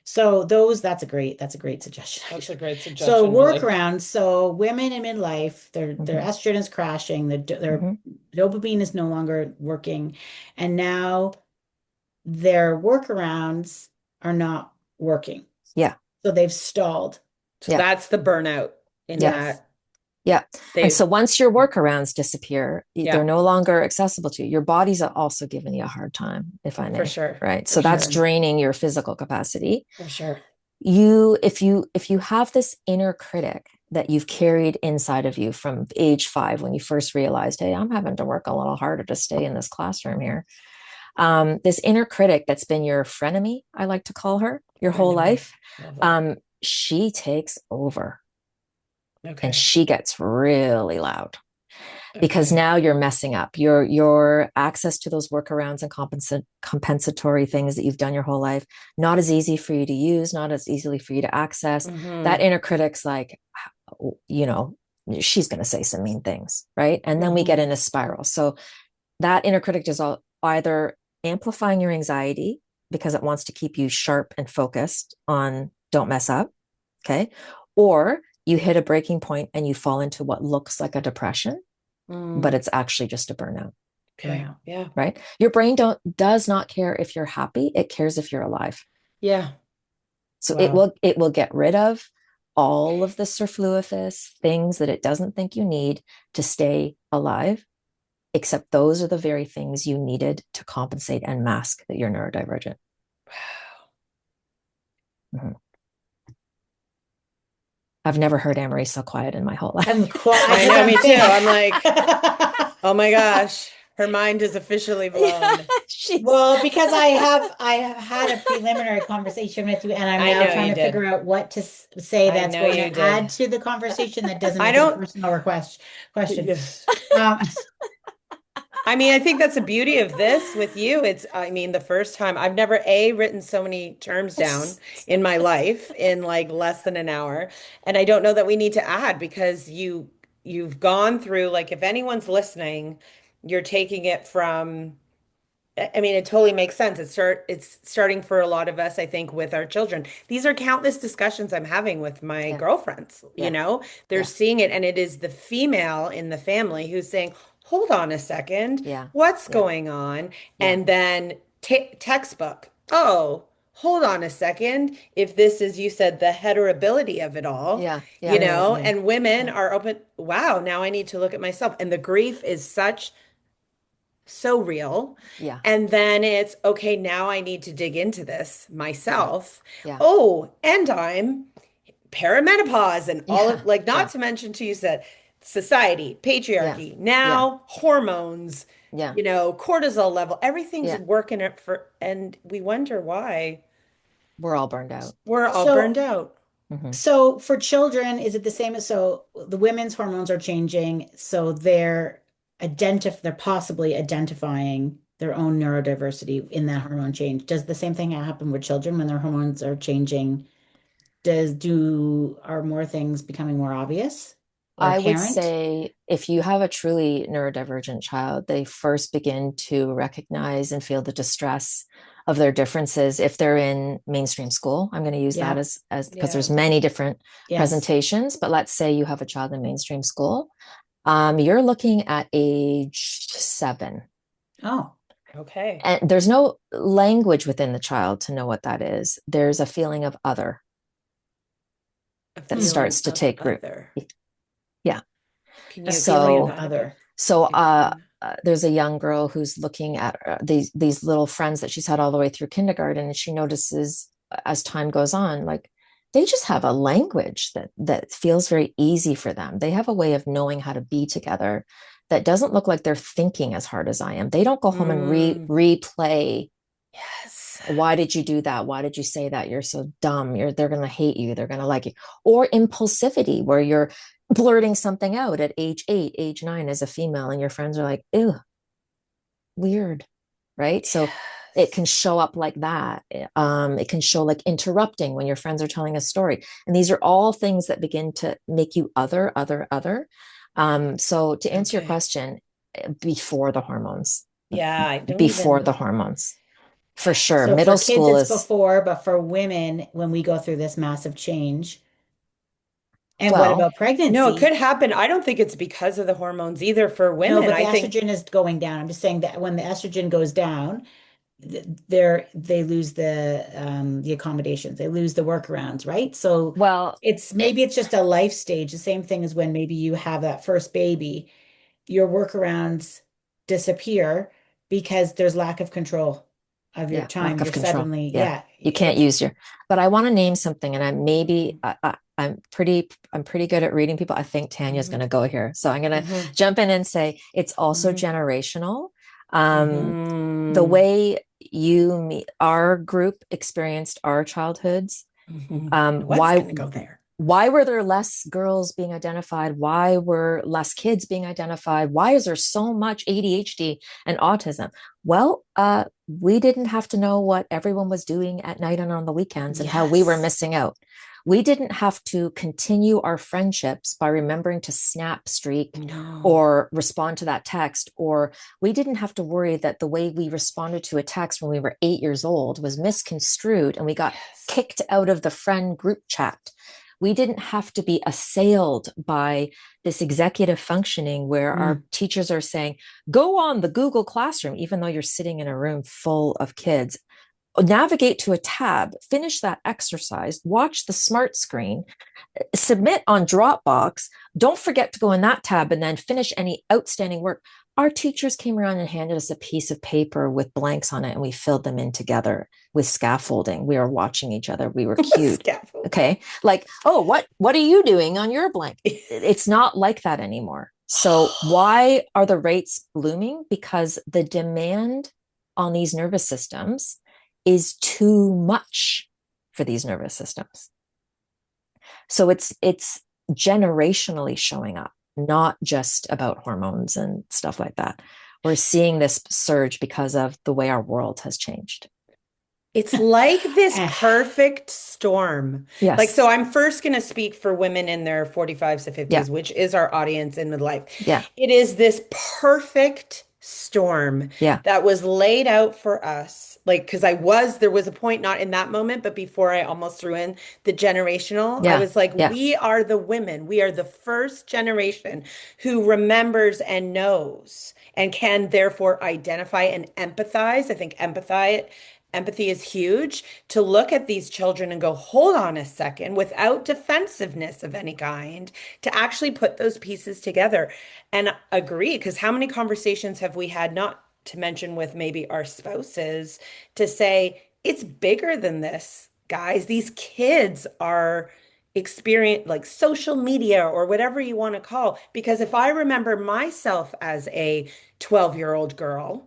So that's a great suggestion, That's a actually. great So suggestion, really. workarounds. So women in midlife, their Hmm. estrogen is crashing, their Hmm. dopamine is no longer working, and now their workarounds are not working. Yeah. So they've stalled. So Yeah. that's the burnout in Yeah. Yes. that Yeah. And they've, so once your workarounds disappear, they're yeah, no longer accessible to you. Your body's also giving you a hard time, if I for may. sure. Right. For So that's sure. draining your physical capacity. For sure. If you have this inner critic that you've carried inside of you from age 5, when you first realized, hey, I'm having to work a little harder to stay in this classroom here. This inner critic that's been your frenemy, I like to call her, your whole Frenemy. life, Love that. she takes over and Okay. she gets really loud, because Okay. now you're messing up your access to those workarounds and compensatory things that you've done your whole life, not as easy for you to use, not as easily for you to access. That Mm-hmm. inner critic's like, you know, she's going to say some mean things, right? And then we get Mm-hmm. in a spiral. So that inner critic is either amplifying your anxiety because it wants to keep you sharp and focused on don't mess up, okay? Or you hit a breaking point and you fall into what looks like a depression, but Mm. it's actually just a burnout. Okay. Burnout. Yeah. Right? Your brain does not care if you're happy, it cares if you're alive. Yeah. So Wow. it will get rid of all of the superfluous things that it doesn't think you need to stay alive, except those are the very things you needed to compensate and mask that you're neurodivergent. Mhm. I've never heard Anne-Marie so quiet in my whole I'm life. quiet I because know, I'm me too. thinking. I'm like, oh my gosh, her mind is officially Yeah, blown. she's Well, because I have had a preliminary conversation with you, and I'm I now know trying you to figure did. out what to say I that's know going you to add did. to the conversation that doesn't I make it a don't, personal request question. yeah. Um, I mean, I think that's the beauty of this with you. It's, I mean, the first time I've never written so many terms down in my life in like less than an hour. And I don't know that we need to add because you've gone through, like, if anyone's listening, you're taking it from, I mean, it totally makes sense. It's starting for a lot of us, I think, with our children. These are countless discussions I'm having with my yeah, girlfriends, yeah, they're yeah, seeing it, and it is the female in the family who's saying, hold on a second, Yeah. what's Yeah. going on? Yeah. And then textbook, oh, hold on a second. If this is, you said, the heterability of it all, Yeah. Yeah. and women Yeah. are open, wow, now I need to look at myself. And the grief is so real. Yeah. And then it's okay, now I need to dig into this Yeah. myself. Yeah. Oh, and I'm perimenopause and all Yeah. of, like, not Yeah. to mention, too, you said society, Yeah. patriarchy, Yeah. now hormones, Yeah. cortisol level, everything's Yeah. working it for, and we wonder why We're all burned out. we're all burned So, out. Hmm. so for children, is it the same as so the women's hormones are changing, so they're possibly identifying their own neurodiversity in that hormone change. Does the same thing happen with children when their hormones are changing? Are more things becoming more obvious or I would apparent? say if you have a truly neurodivergent child, they first begin to recognize and feel the distress of their differences if they're in mainstream school. I'm going to use that Yeah. as because Yeah. there's many different Yes. presentations, but let's say you have a child in mainstream school. You're looking at age 7. Oh, Okay. And there's no language within the child to know what that is. There's a feeling of other A that hmm. feeling starts to of take root. other. Yeah. Can A you feeling explain of So that a bit? other. So Explain there's a young girl who's looking at these little friends that she's had all the way through kindergarten, and she notices as time goes on, like they just have a language that feels very easy for them. They have a way of knowing how to be together that doesn't look like they're thinking as hard as I am. They don't go that. home and replay. Yes. Why did you do that? Why did you say that? You're so dumb. They're going to hate you. They're going to like you. Or impulsivity, where you're blurting something out at age 8, age 9 as a female, and your friends are like, ew, weird. Right. So it can Yes. show up like that. It can show like interrupting when your friends are telling a story. And these are all things that begin to make you other, other, other. So to answer your Okay. question, before the hormones, Yeah, I don't before even. the hormones, for sure. So for Middle kids, school it's is, before, but for women, when we go through this massive change. And what well, about No, it could pregnancy? happen. I don't think it's because of the hormones either for No, women. but the I think, estrogen is going down. I'm just saying that when the estrogen goes down, they lose the accommodations, they lose the workarounds, right? So well, it's it, maybe it's just a life stage, the same thing as when maybe you have that first baby, your workarounds disappear because there's lack of control of your yeah, time. lack of You're control. suddenly, Yeah, yeah, you can't it's use your. But I want to name something, and mhm, I'm pretty good at reading people. I think Tanya's going hmm to go here, so I'm going to hmm jump in and say it's also hmm generational. Um, the hmm way our group experienced our childhoods. I was Why going to go there. why were there less girls being identified? Why were less kids being identified? Why is there so much ADHD and autism? Well, we didn't have to know what everyone was doing at night and on the weekends and how we were yes. missing out. We didn't have to continue our friendships by remembering to snap streak No. or respond to that text, or we didn't have to worry that the way we responded to a text when we were 8 years old was misconstrued and we got Yes. kicked out of the friend group chat. We didn't have to be assailed by this executive functioning where our Mm. teachers are saying, go on the Google Classroom, even though you're sitting in a room full of kids. Navigate to a tab, finish that exercise, watch the smart screen, submit on Dropbox. Don't forget to go in that tab and then finish any outstanding work. Our teachers came around and handed us a piece of paper with blanks on it, and we filled them in together with scaffolding. We were watching each other. We were cute. Scaffold. Okay. Like, oh, what are you doing on your blank? It's not like that anymore. So why are the rates blooming? Because the demand on these nervous systems is too much for these nervous systems. So it's generationally showing up, not just about hormones and stuff like that. We're seeing this surge because of the way our world has changed. It's like this Eh, perfect storm. Like, Yes. so I'm first going to speak for women in their 45s to Yeah. 50s, which is our audience in midlife. Yeah. It is this perfect storm Yeah. that was laid out for us. Like, because there was a point, not in that moment, but before I almost threw in the generational, I Yeah. was like, Yeah. we are the women. We are the first generation who remembers and knows and can therefore identify and empathize. I think empathy is huge to look at these children and go, hold on a second, without defensiveness of any kind, to actually put those pieces together and agree. Because how many conversations have we had, not to mention with maybe our spouses, to say, it's bigger than this, guys. These kids are experience like social media or whatever you want to call. Because if I remember myself as a 12-year-old girl,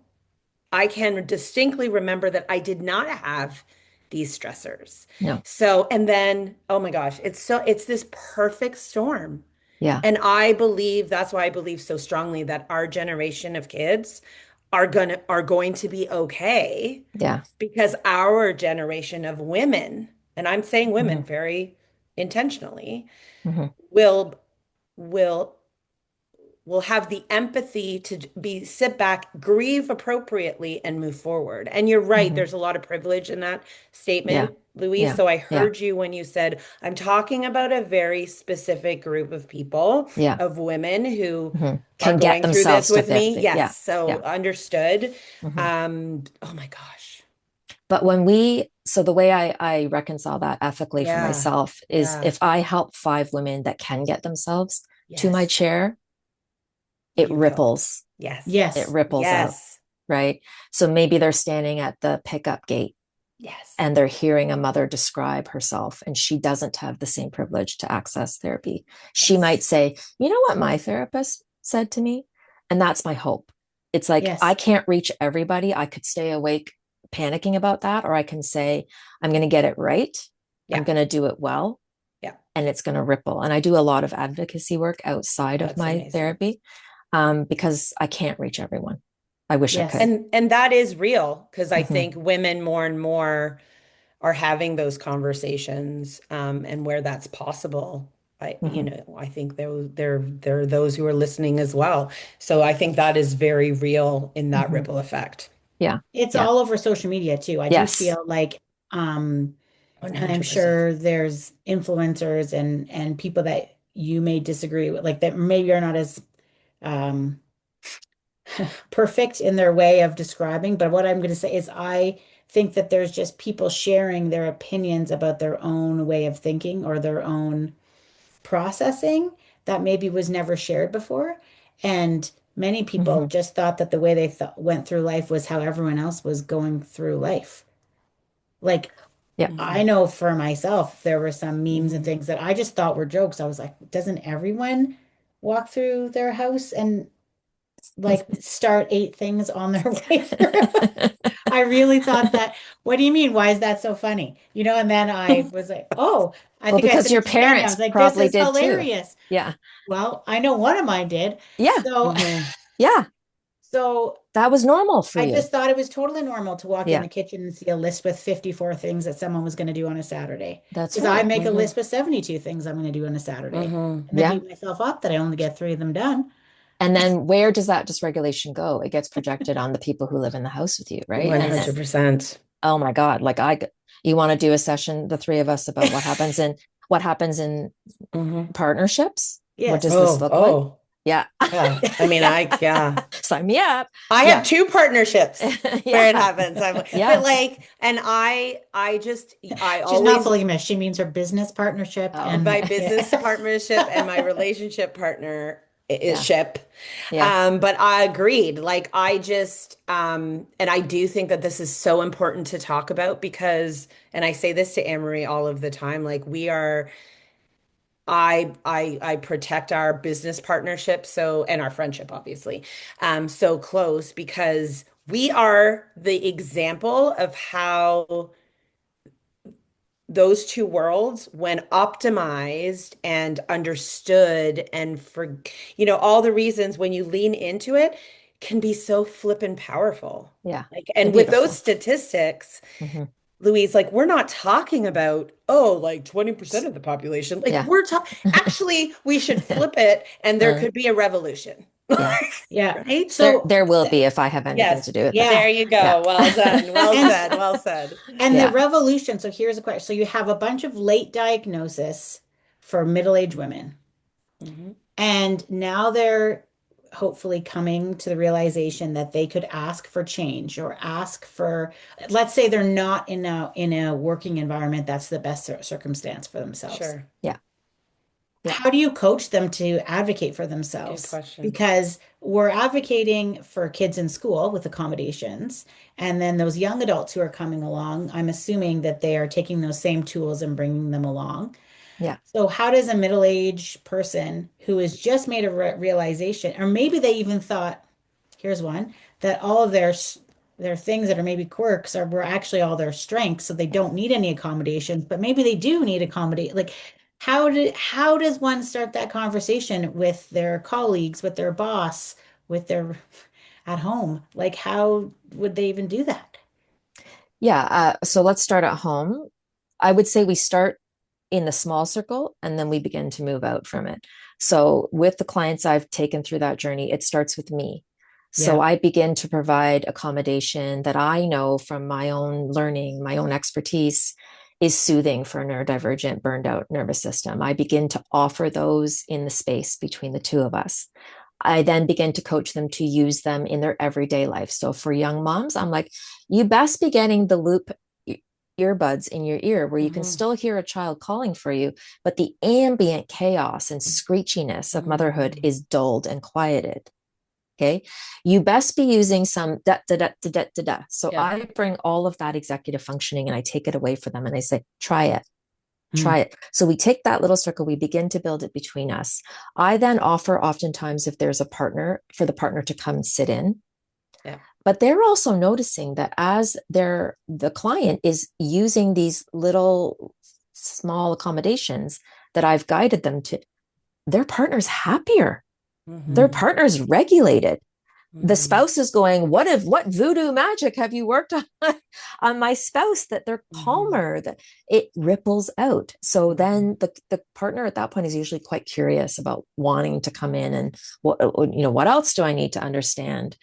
I can distinctly remember that I did not have these stressors. No. So, and then, oh my gosh, it's this perfect storm. Yeah. And that's why I believe so strongly that our generation of kids are going to be okay, Yeah. because our generation of women, and I'm saying women Hmm. very intentionally, Hmm. will will will have the empathy to sit back, grieve appropriately, and move forward. And you're right, Hmm. there's a lot of privilege in that Yeah. statement, Louise. Yeah. So I Yeah. heard you when you said, I'm talking about a very specific group of people, Yeah. of women who Hmm. are Can get going through this themselves to with me. 50. Yeah. Yes. So Yeah. understood. Hmm. Oh my gosh. But so the way I reconcile that ethically for Yeah. myself is Yeah. if I help 5 women that can get themselves to my Yes. chair, it You've helped. ripples. Yes. It Yes. ripples out, Yes. right? So maybe they're standing at the pickup gate Yes. and they're hearing a mother describe herself, and she doesn't have the same privilege to access therapy. She might say, you know what my therapist said to me? And that's my hope. It's like, I Yes. can't reach everybody. I could stay awake panicking about that, or I can say, I'm going to get it right. I'm Yeah. going to do it well, Yeah. and it's going to ripple. And I do a lot of advocacy work outside of That's my amazing. therapy, because I can't reach everyone. I wish I Yes. could. And that is real, because I Hmm. think women more and more are having those conversations, and where that's possible. Hmm. I think there are those who are listening as well. So I think that is very real in that Hmm. ripple effect. Yeah. It's Yeah. all over social media too. I do Yes. feel like, um, and I'm 100%. sure there's influencers and people that you may disagree with, like that maybe are not as um perfect in their way of describing. But what I'm going to say is I think that there's just people sharing their opinions about their own way of thinking or their own processing that maybe was never shared before. And many people Hmm. just thought that the way they went through life was how everyone else was going through life. Like, Yeah. I Mhm. know for myself, there were some memes and Mhm. things that I just thought were jokes. I was like, doesn't everyone walk through their house and like start 8 things on their way through? I really thought that, what do you mean? Why is that so funny? And then I was like, oh, I Well, think I because said your it to Tammy. I parents was like, this probably is did too. hilarious. Yeah. Well, I know one of mine did. Yeah. So, Mhm. Yeah. so That was normal for I you. just thought it was totally normal to walk in Yeah. the kitchen and see a list with 54 things that someone was going to do on a Saturday. That's Because I right. make a Mhm. list with 72 things I'm going to do on a Saturday. Mhm. And I Yeah. beat myself up that I only get 3 of them done. And then where does that dysregulation go? It gets projected on the people who live in the house with you, right? And then, 100%. oh my God, like you want to do a session, the three of us, about what happens in Mhm. partnerships? What does Yes. this Oh, look like? oh, Yeah. yeah. I mean, yeah. Sign me up. I have Yeah. two partnerships where it Yeah. happens. But Yeah. like, and I She's not always, polygamous. She means her business partnership Oh, and my business partnership and my relationship partner is yeah. ship. Yeah. But I agreed. Like, and I do think that this is so important to talk about because, and I say this to Anne-Marie all of the time, like I protect our business partnership and our friendship obviously so close because we are the example of how those two worlds, when optimized and understood, and for all the reasons when you lean into it, can be so flippin' powerful. Yeah. Like, And and with those beautiful. statistics, Hmm. Louise, like, we're not talking about, oh, like 20% of the population. Like, Yeah. we're talking, actually, we should flip it and there Uh, could be a revolution. Yeah. Yeah. Right? So There will be if I have anything Yes. to do with it. yeah. There you Yeah. go. Well done. Well And said. Well said. and the Yeah. revolution, so here's a question. So you have a bunch of late diagnosis for middle-aged women. Hmm. And now they're hopefully coming to the realization that they could ask for change or ask for, let's say they're not in a working environment that's the best circumstance for themselves. Sure. Yeah. Yeah. How do you coach them to advocate for Good themselves? question. Because we're advocating for kids in school with accommodations, and then those young adults who are coming along, I'm assuming that they are taking those same tools and bringing them along. Yeah. So how does a middle-aged person who has just made a realization, or maybe they even thought, here's one, that all of their things that are maybe quirks are were actually all their strengths, so they don't need any accommodations, but maybe they do need accommodate. Like, how does one start that conversation with their colleagues, with their boss, with their at home? Like, how would they even do that? Yeah. So let's start at home. I would say we start in the small circle and then we begin to move out from it. So with the clients I've taken through that journey, it starts with me. So Yeah. I begin to provide accommodation that I know from my own learning, my own expertise is soothing for a neurodivergent, burned out nervous system. I begin to offer those in the space between the two of us. I then begin to coach them to use them in their everyday life. So for young moms, I'm like, you best be getting the loop earbuds in your ear where you can Hmm. still hear a child calling for you, but the ambient chaos and screechiness of motherhood Hmm. is dulled and quieted. Okay. You best be using some da da da da da da da. So Yeah. I bring all of that executive functioning and I take it away for them and I say, try it. Hmm. Try it. So we take that little circle, we begin to build it between us. I then offer oftentimes if there's a partner for the partner to come sit in, Yeah. but they're also noticing that as the client is using these little small accommodations that I've guided them to, their partner's happier, their Hmm. partner's regulated. The Hmm. spouse is going, what voodoo magic have you worked on my spouse that they're Hmm. calmer, that it ripples out. So Hmm. then the partner at that point is usually quite curious about wanting to come in and what else do I need to understand?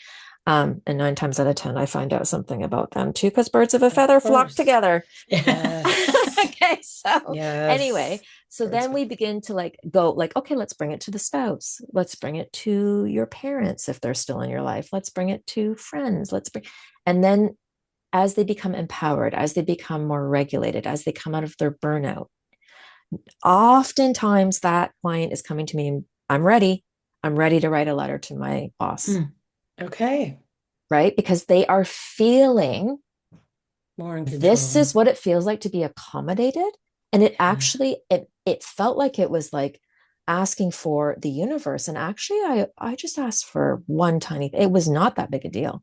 And 9 times out of 10, I find out something about them too, because birds of a Of feather flock course. together. Yes. Okay, so anyway, Yes. so Birds then with. we begin to like go like, okay, let's bring it to the spouse. Let's bring it to your parents if they're still in your life. Let's bring it to friends. And then as they become empowered, as they become more regulated, as they come out of their burnout, oftentimes that client is coming to me, I'm ready. I'm ready to write a letter to my boss, Hmm. Okay. right? Because they are feeling More in this control. is what it feels like to be accommodated. And it Yeah. actually, it felt like it was like asking for the universe. And actually, I just asked for one tiny, it was not that big a deal.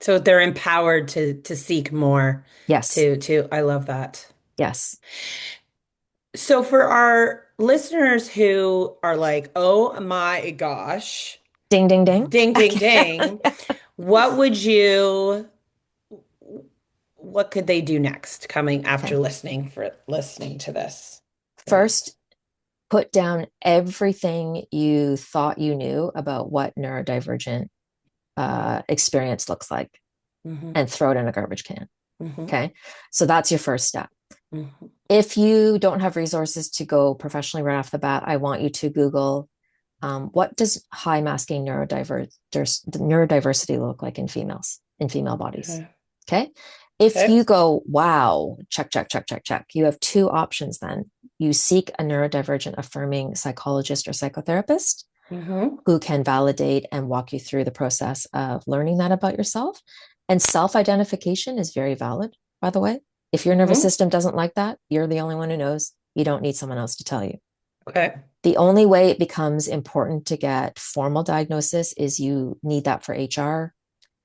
So they're empowered to seek more, Yes. to I love that. Yes. So for our listeners who are like, oh my gosh, Ding, ding, ding. ding, ding, ding, what would you, what could they do next coming after Okay. listening to this? First, put down everything you thought you knew about what neurodivergent experience looks like Hmm. and throw it in a garbage can. Hmm. Okay. So that's your first step. Hmm. If you don't have resources to go professionally right off the bat, I want you to Google what does high masking neurodiversity look like in females, in female bodies? Okay. Okay. If Okay. you go, wow, check, check, check, check, check, you have two options then. You seek a neurodivergent affirming psychologist or psychotherapist Hmm. who can validate and walk you through the process of learning that about yourself. And self identification is very valid, by the way. If your nervous Hmm. system doesn't like that, you're the only one who knows. You don't need someone else to tell you. Okay. The only way it becomes important to get formal diagnosis is you need that for HR,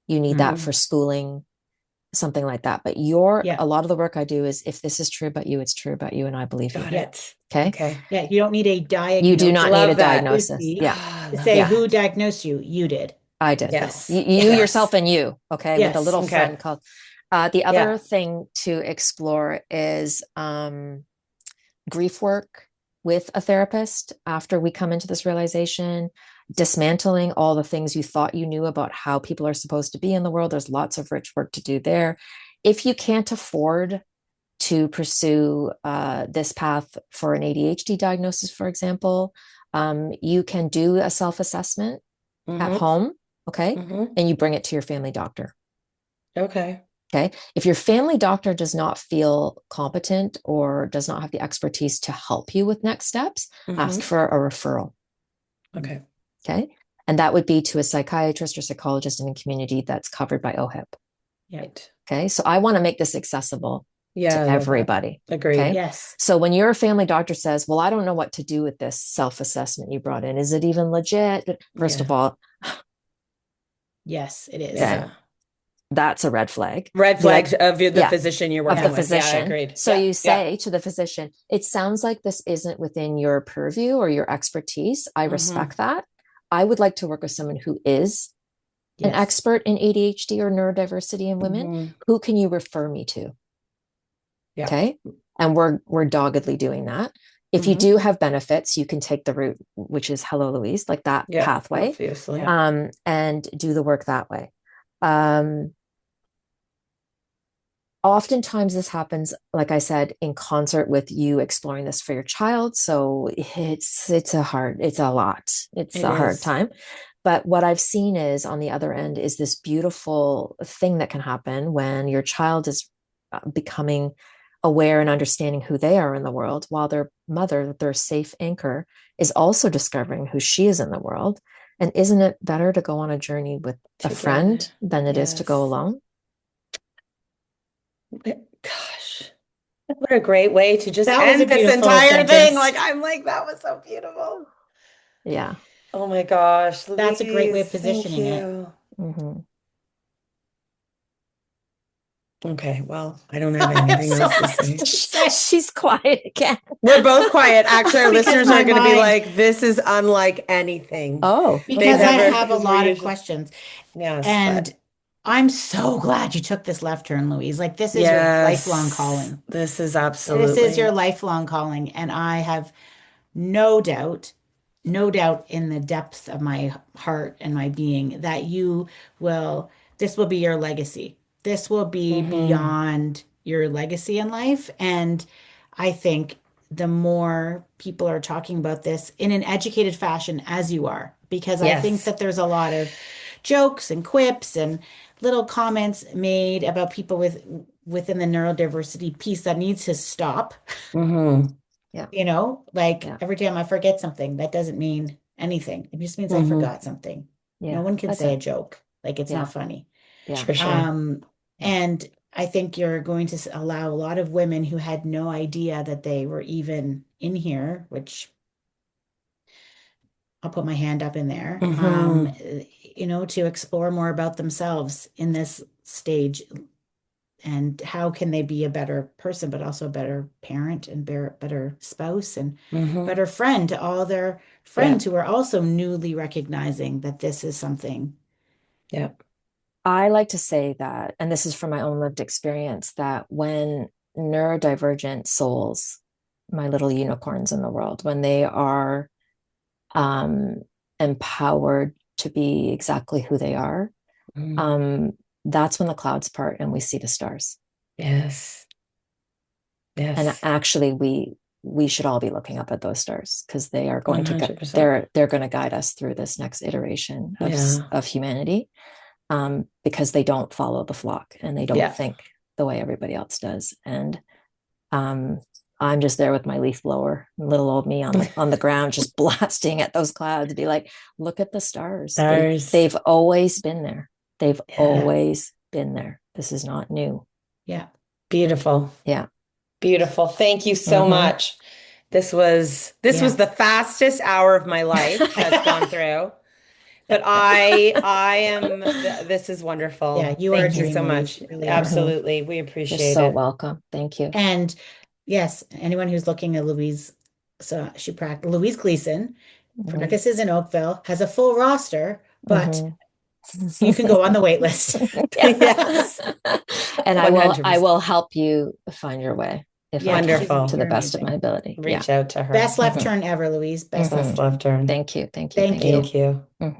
you need that Hmm. for schooling, something like that. But Yeah. a lot of the work I do is if this is true about you, it's true about you, and I believe you. Got Yeah. it. Okay. Okay. Yeah. You don't need a You do diagnosis not need a Love that. diagnosis. Ah, I to love say Yeah. who that. diagnosed you. You did. I did. Yes. You yourself Yes. and you, okay, with a Yes. little Okay. friend called. The other Yeah. thing to explore is grief work with a therapist after we come into this realization. dismantling all the things you thought you knew about how people are supposed to be in the world. There's lots of rich work to do there. If you can't afford to pursue this path for an ADHD diagnosis, for example, you can do a self-assessment at home, okay? And you bring it to your family doctor. Okay. Okay. If your family doctor does not feel competent or does not have the expertise to help you with next steps, ask for a referral. Okay. Okay. And that would be to a psychiatrist or psychologist in a community that's covered by OHIP. Right. Okay. So I want to make this accessible to everybody. Agreed. Okay. Yes. So when your family doctor says, well, I don't know what to do with this self-assessment you brought in, is it even legit? First of all, yes, it is. Yeah. That's a red flag. Red flags of the physician you're working of the with. physician. Yeah, agreed. So you say to the physician, it sounds like this isn't within your purview or your expertise. I respect that. I would like to work with someone who is an expert in ADHD or neurodiversity in women. Who can you refer me to? Yeah. Okay. And we're doggedly doing that. If you do have benefits, you can take the route, which is Hello Louise, like that pathway, obviously. and do the work that way. Oftentimes this happens, like I said, in concert with you exploring this for your child. So it's a lot. It's a hard time. But what I've seen is on the other end is this beautiful thing that can happen when your child is becoming aware and understanding who they are in the world, while their mother, their safe anchor, is also discovering who she is in the world. And isn't it better to go on a journey with a friend than it is to go alone? Gosh, what a great way to just That was a end this beautiful entire thing. sentence. Like, I'm like, that was so beautiful. Yeah. Oh my gosh, That's a great way of Louise, positioning it. thank you. Okay, well, I don't have anything else to say. She's quiet again. We're both quiet. Actually, our Because listeners my are going to be mind- like, this is unlike anything. Oh, Because I never- have a because lot we're of usually- questions. Yes, And I'm so glad you took this left turn, Louise. Like, this is your lifelong calling. This is absolutely. This is your lifelong calling. And I have no doubt in the depth of my heart and my being that this will be your legacy. This will be beyond your legacy in life. And I think the more people are talking about this in an educated fashion, as you are, because I think that there's a lot of jokes and quips and little comments made about people within the neurodiversity piece that needs to stop. Yeah. You know, like every time I forget something, that doesn't mean anything. It just means I forgot something. Yeah. No one can say a joke. Like, it's not funny. Yeah. For sure. And I think you're going to allow a lot of women who had no idea that they were even in here, which I'll put my hand up in there, you know, to explore more about themselves in this stage and how can they be a better person, but also a better parent and better spouse and better friend to all their friends who are also newly recognizing that this is something. Yeah. I like to say that, and this is from my own lived experience, that when neurodivergent souls, my little unicorns in the world, when they are empowered to be exactly who they are, that's when the clouds part and we see the stars. Yes. And actually we should all be looking up at those stars because they are going 100%. to they're going to guide us through this next iteration of humanity, because they don't follow the flock and they don't think the way everybody else does. And I'm just there with my leaf blower, little old me on the ground, just blasting at those clouds, be like, look at the stars. They've always been there. They've always been there. This is not new. Yeah. Beautiful. Yeah. Beautiful. Thank you so much. This was the fastest hour of my life that's gone through. But this is wonderful. Yeah, you Thank are a you dream, so Louise. much. Really Absolutely. We appreciate You're so it. welcome. Thank you. And yes, anyone who's looking at Louise, so Louise Gleeson practices in Oakville, has a full roster, but you can go on the wait list. Yes. And 100%. I will help you find your way. if Yeah, I can, Wonderful. to the you're best of my amazing. ability. Yeah. Reach out to her. Best left Mhm. turn ever, Louise. Best Mhm. left Best turn. left turn. Thank you. Thank you. Thank Thank you. Thank you. Mhm.